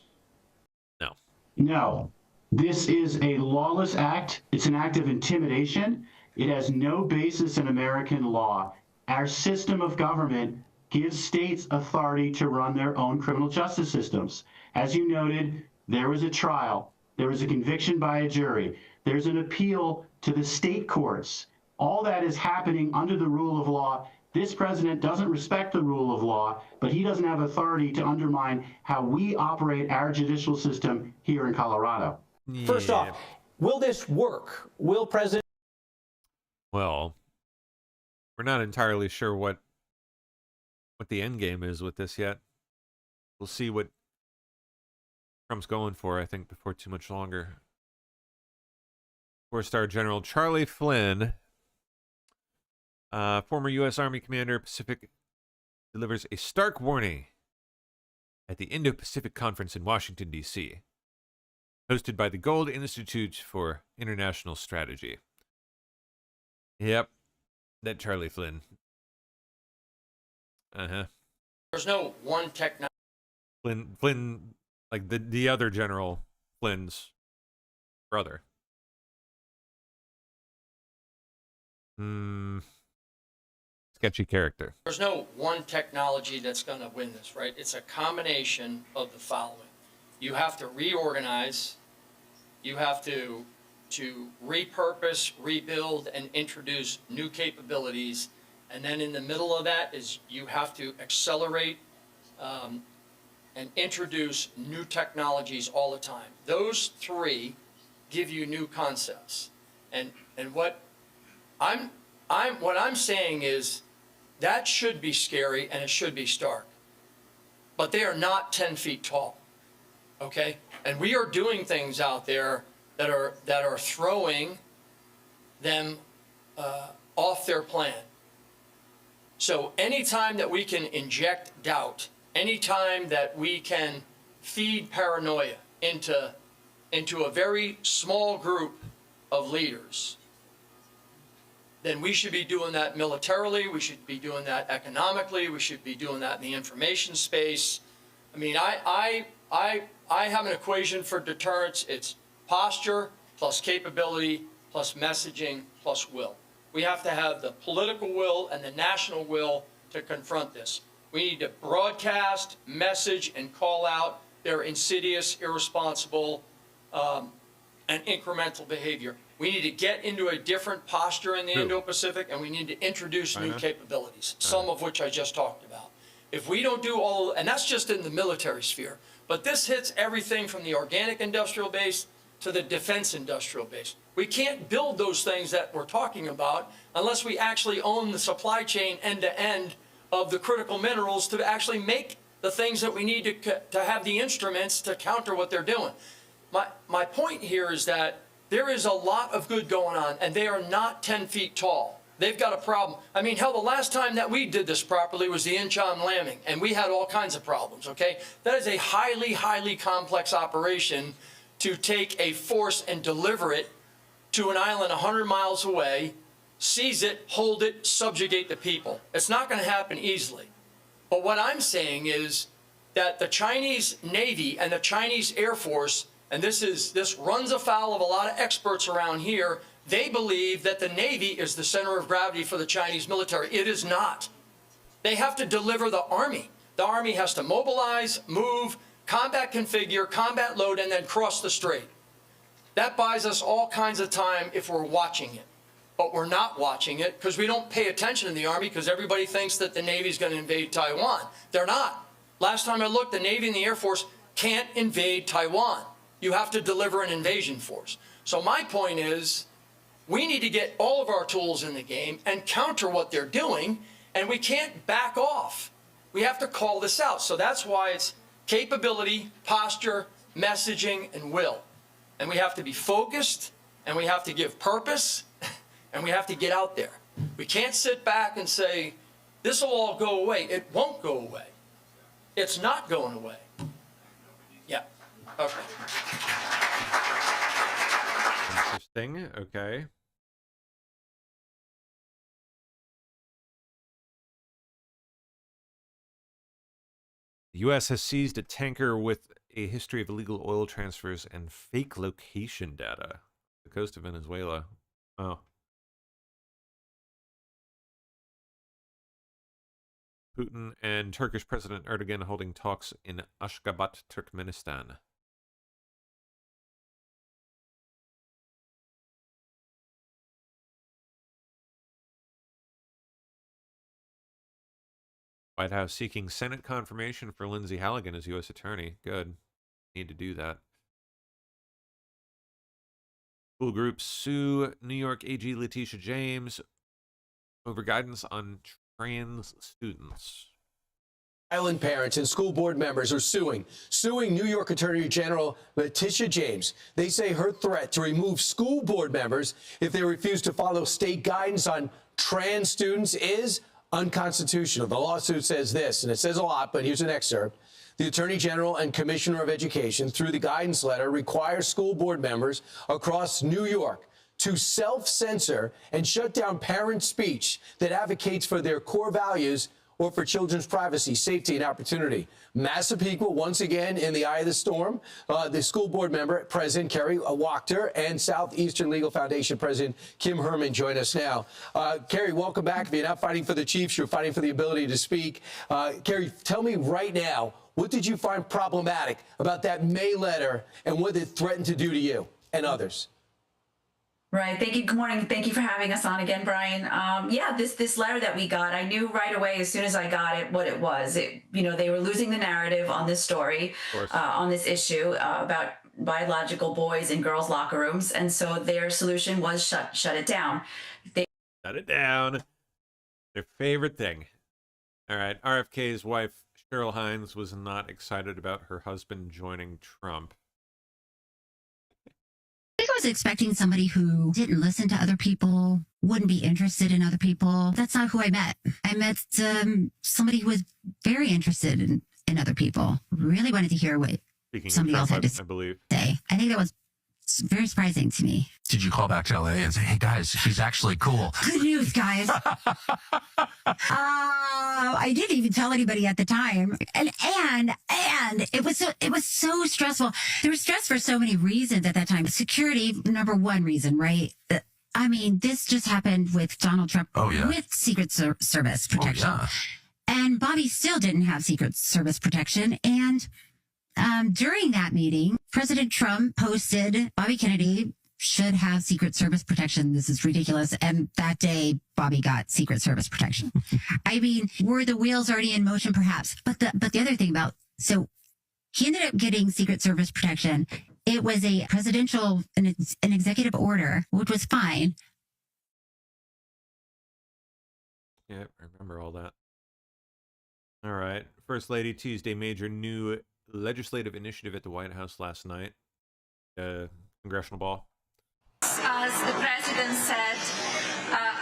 Speaker 1: No.
Speaker 13: No. This is a lawless act. It's an act of intimidation. It has no basis in American law. Our system of government gives states authority to run their own criminal justice systems. As you noted, there was a trial. There was a conviction by a jury. There's an appeal to the state courts. All that is happening under the rule of law. This president doesn't respect the rule of law, but he doesn't have authority to undermine how we operate our judicial system here in Colorado.
Speaker 1: Yeah.
Speaker 10: First off, will this work? Will President...
Speaker 1: Well, we're not entirely sure what the end game is with this yet. We'll see what Trump's going for, I think, before too much longer. 4-star General Charlie Flynn, former U.S. Army Commander, Pacific, delivers a stark warning at the Indo-Pacific Conference in Washington, D.C., hosted by the Gold Institute for International Strategy. Yep, that Charlie Flynn.
Speaker 14: There's no one technology.
Speaker 1: Flynn, like the other General Flynn's brother. Sketchy character.
Speaker 14: There's no one technology that's going to win this, right? It's a combination of the following. You have to reorganize. You have to repurpose, rebuild, and introduce new capabilities. And then in the middle of that is you have to accelerate and introduce new technologies all the time. Those 3 give you new concepts. And what I'm saying is that should be scary and it should be stark. But they are not 10 feet tall. Okay? And we are doing things out there that are throwing them off their plan. So anytime that we can inject doubt, anytime that we can feed paranoia into a very small group of leaders, then we should be doing that militarily, we should be doing that economically, we should be doing that in the information space. I mean, I have an equation for deterrence. It's posture plus capability plus messaging plus will. We have to have the political will and the national will to confront this. We need to broadcast, message, and call out their insidious, irresponsible, and incremental behavior. We need to get into a different posture in the Indo-Pacific, and we need to introduce new capabilities, some of which I just talked about. If we don't do all, and that's just in the military sphere, but this hits everything from the organic industrial base to the defense industrial base. We can't build those things that we're talking about unless we actually own the supply chain end to end of the critical minerals to actually make the things that we need to have the instruments to counter what they're doing. My point here is that there is a lot of good going on, and they are not 10 feet tall. They've got a problem. I mean, hell, the last time that we did this properly was the Incheon lambing, and we had all kinds of problems, okay? That is a highly, highly complex operation to take a force and deliver it to an island 100 miles away, seize it, hold it, subjugate the people. It's not going to happen easily. But what I'm saying is that the Chinese Navy and the Chinese Air Force and this runs afoul of a lot of experts around here, they believe that the Navy is the center of gravity for the Chinese military. It is not. They have to deliver the Army. The Army has to mobilize, move, combat configure, combat load, and then cross the strait. That buys us all kinds of time if we're watching it. But we're not watching it because we don't pay attention in the Army because everybody thinks that the Navy is going to invade Taiwan. They're not. Last time I looked, the Navy and the Air Force can't invade Taiwan. You have to deliver an invasion force. So my point is, we need to get all of our tools in the game and counter what they're doing, and we can't back off. We have to call this out. So that's why it's capability, posture, messaging, and will. And we have to be focused, and we have to give purpose, and we have to get out there. We can't sit back and say, this will all go away. It won't go away. It's not going away. Yeah. Okay.
Speaker 1: Interesting. Okay. The U.S. has seized a tanker with a history of illegal oil transfers and fake location data. The coast of Venezuela. Oh. Putin and Turkish President Erdogan holding talks in Ashgabat, Turkmenistan. White House seeking Senate confirmation for Lindsey Halligan as U.S. Attorney. Good. Need to do that. School groups sue New York AG Letitia James over guidance on trans students.
Speaker 15: Island parents and school board members are suing New York Attorney General Letitia James. They say her threat to remove school board members if they refuse to follow state guidance on trans students is unconstitutional. The lawsuit says this, and it says a lot, but here's an excerpt. The Attorney General and Commissioner of Education, through the guidance letter, require school board members across New York to self-censor and shut down parent speech that advocates for their core values or for children's privacy, safety, and opportunity. Massapequa, once again, in the eye of the storm. The school board member, President Kerry Wachter, and Southeastern Legal Foundation President Kim Herman join us now. Kerry, welcome back. If you're not fighting for the Chiefs, you're fighting for the ability to speak. Kerry, tell me right now, what did you find problematic about that May letter and what it threatened to do to you and others?
Speaker 18: Right. Thank you. Good morning. Thank you for having us on again, Brian. Yeah, this letter that we got, I knew right away as soon as I got it what it was. They were losing the narrative on this story, on this issue about biological boys in girls' locker rooms, and so their solution was shut it down.
Speaker 1: Shut it down. Their favorite thing. All right. RFK's wife, Cheryl Hines, was not excited about her husband joining Trump.
Speaker 19: I think I was expecting somebody who didn't listen to other people, wouldn't be interested in other people. That's not who I met. I met somebody who was very interested in other people, really wanted to hear what somebody else had to say. I think that was very surprising to me.
Speaker 20: Did you call back to LA and say, hey, guys, she's actually cool?
Speaker 19: Good news, guys. I didn't even tell anybody at the time. And it was so stressful. There was stress for so many reasons at that time. Security, number one reason, right? I mean, this just happened with Donald Trump with Secret Service protection. Oh, yeah. And Bobby still didn't have Secret Service protection. And during that meeting, President Trump posted Bobby Kennedy should have Secret Service protection. This is ridiculous. And that day, Bobby got Secret Service protection. I mean, were the wheels already in motion? Perhaps. But the other thing so he ended up getting Secret Service protection. It was a presidential, an executive order, which was fine.
Speaker 1: Yeah, I remember all that. All right. First Lady Tuesday major new legislative initiative at the White House last night. Congressional ball.
Speaker 24: As the president said,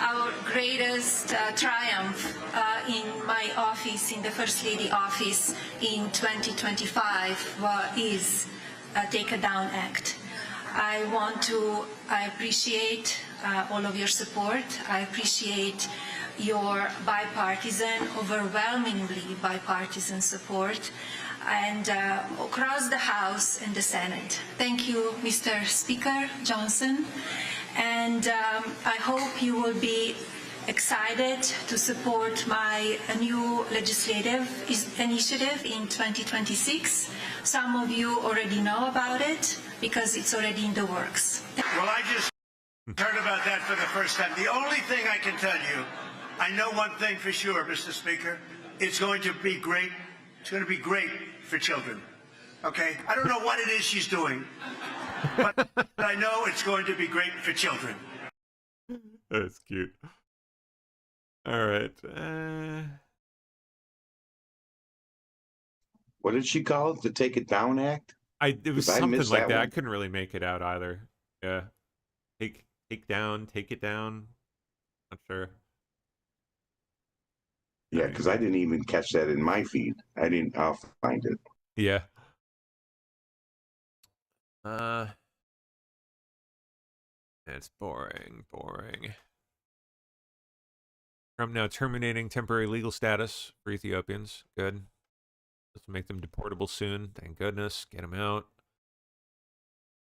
Speaker 24: our greatest triumph in my office, in the First Lady office in 2025 is Take a Down Act. I appreciate all of your support. I appreciate your bipartisan, overwhelmingly bipartisan support, and across the House and the Senate. Thank you, Mr. Speaker Johnson, and I hope you will be excited to support my new legislative initiative in 2026. Some of you already know about it because it's already in the works.
Speaker 3: Well, I just heard about that for the first time. The only thing I can tell you, I know one thing for sure, Mr. Speaker, it's going to be great. It's going to be great for children. Okay? I don't know what it is she's doing, but I know it's going to be great for children.
Speaker 1: That's cute. All right.
Speaker 4: What did she call it? The Take It Down Act?
Speaker 1: It was
Speaker 4: 'Cause I
Speaker 1: something
Speaker 4: missed
Speaker 1: like
Speaker 4: that
Speaker 1: that. I
Speaker 4: one.
Speaker 1: couldn't really make it out either. Yeah. Take it down. Not sure.
Speaker 4: Yeah, because I didn't even catch that in my feed. I'll find it.
Speaker 1: Yeah. It's boring. Trump now terminating temporary legal status for Ethiopians. Good. This will make them deportable soon. Thank goodness. Get them out.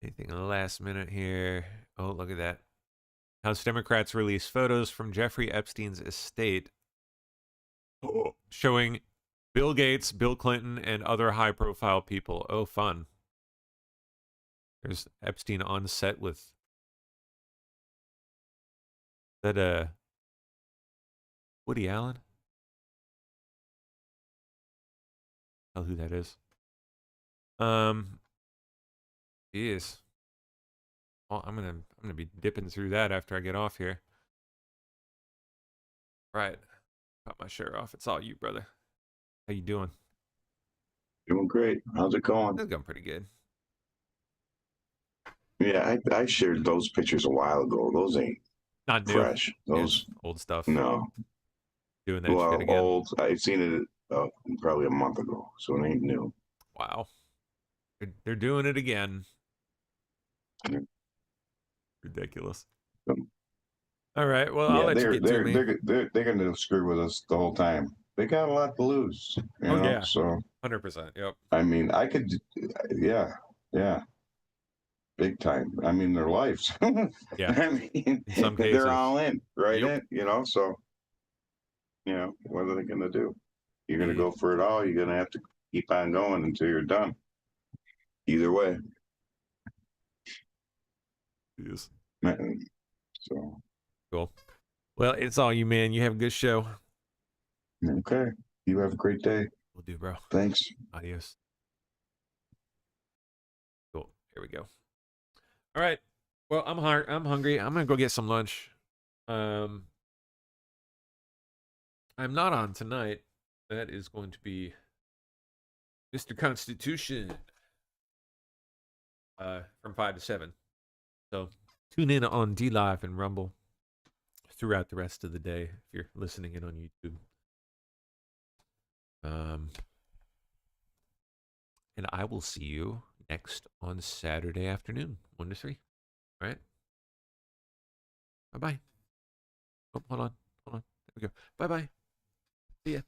Speaker 1: Anything in the last minute here? Oh, look at that. House Democrats release photos from Jeffrey Epstein's estate showing Bill Gates, Bill Clinton, and other high-profile people. Oh, fun. There's Epstein on set with that Woody Allen. I don't know who that is. Jeez. Well, I'm gonna be dipping through that after I get off here. Right. Got my shirt off. It's all you, brother. How you doing?
Speaker 4: Doing great. How's it going?
Speaker 1: It's going pretty good.
Speaker 4: Yeah, I shared those pictures a while ago. Those ain't
Speaker 1: Not new.
Speaker 4: fresh. Those
Speaker 1: old stuff.
Speaker 4: No.
Speaker 1: Doing that
Speaker 4: Well,
Speaker 1: shit again.
Speaker 4: old. I've seen it probably a month ago, so it ain't new.
Speaker 1: Wow. They're doing it again. Ridiculous. All right. Well, I'll let you get to me.
Speaker 4: They're going to screw with us the whole time. They got a lot to lose. You know?
Speaker 1: Yeah.
Speaker 4: So
Speaker 1: 100%. Yep.
Speaker 4: I mean, yeah, big time. I mean, their lives.
Speaker 1: Yeah.
Speaker 4: I mean,
Speaker 1: in some cases,
Speaker 4: they're all in, right?
Speaker 1: Yep.
Speaker 4: So, what are they going to do? You're going to go for it all. You're going to have to keep on going until you're done. Either way.
Speaker 1: Yes.
Speaker 4: So.
Speaker 1: Cool. Well, it's all you, man. You have a good show.
Speaker 4: Okay. You have a great day.
Speaker 1: Will do, bro.
Speaker 4: Thanks.
Speaker 1: Adios. Cool. Here we go. All right. Well, I'm hungry. I'm gonna go get some lunch. I'm not on tonight. That is going to be Mr. Constitution from 5 to 7. So tune in on D Live and Rumble throughout the rest of the day if you're listening in on YouTube. And I will see you next on Saturday afternoon, 1 to 3. All right. Bye-bye. Oh, hold on. There we go. Bye-bye. See ya.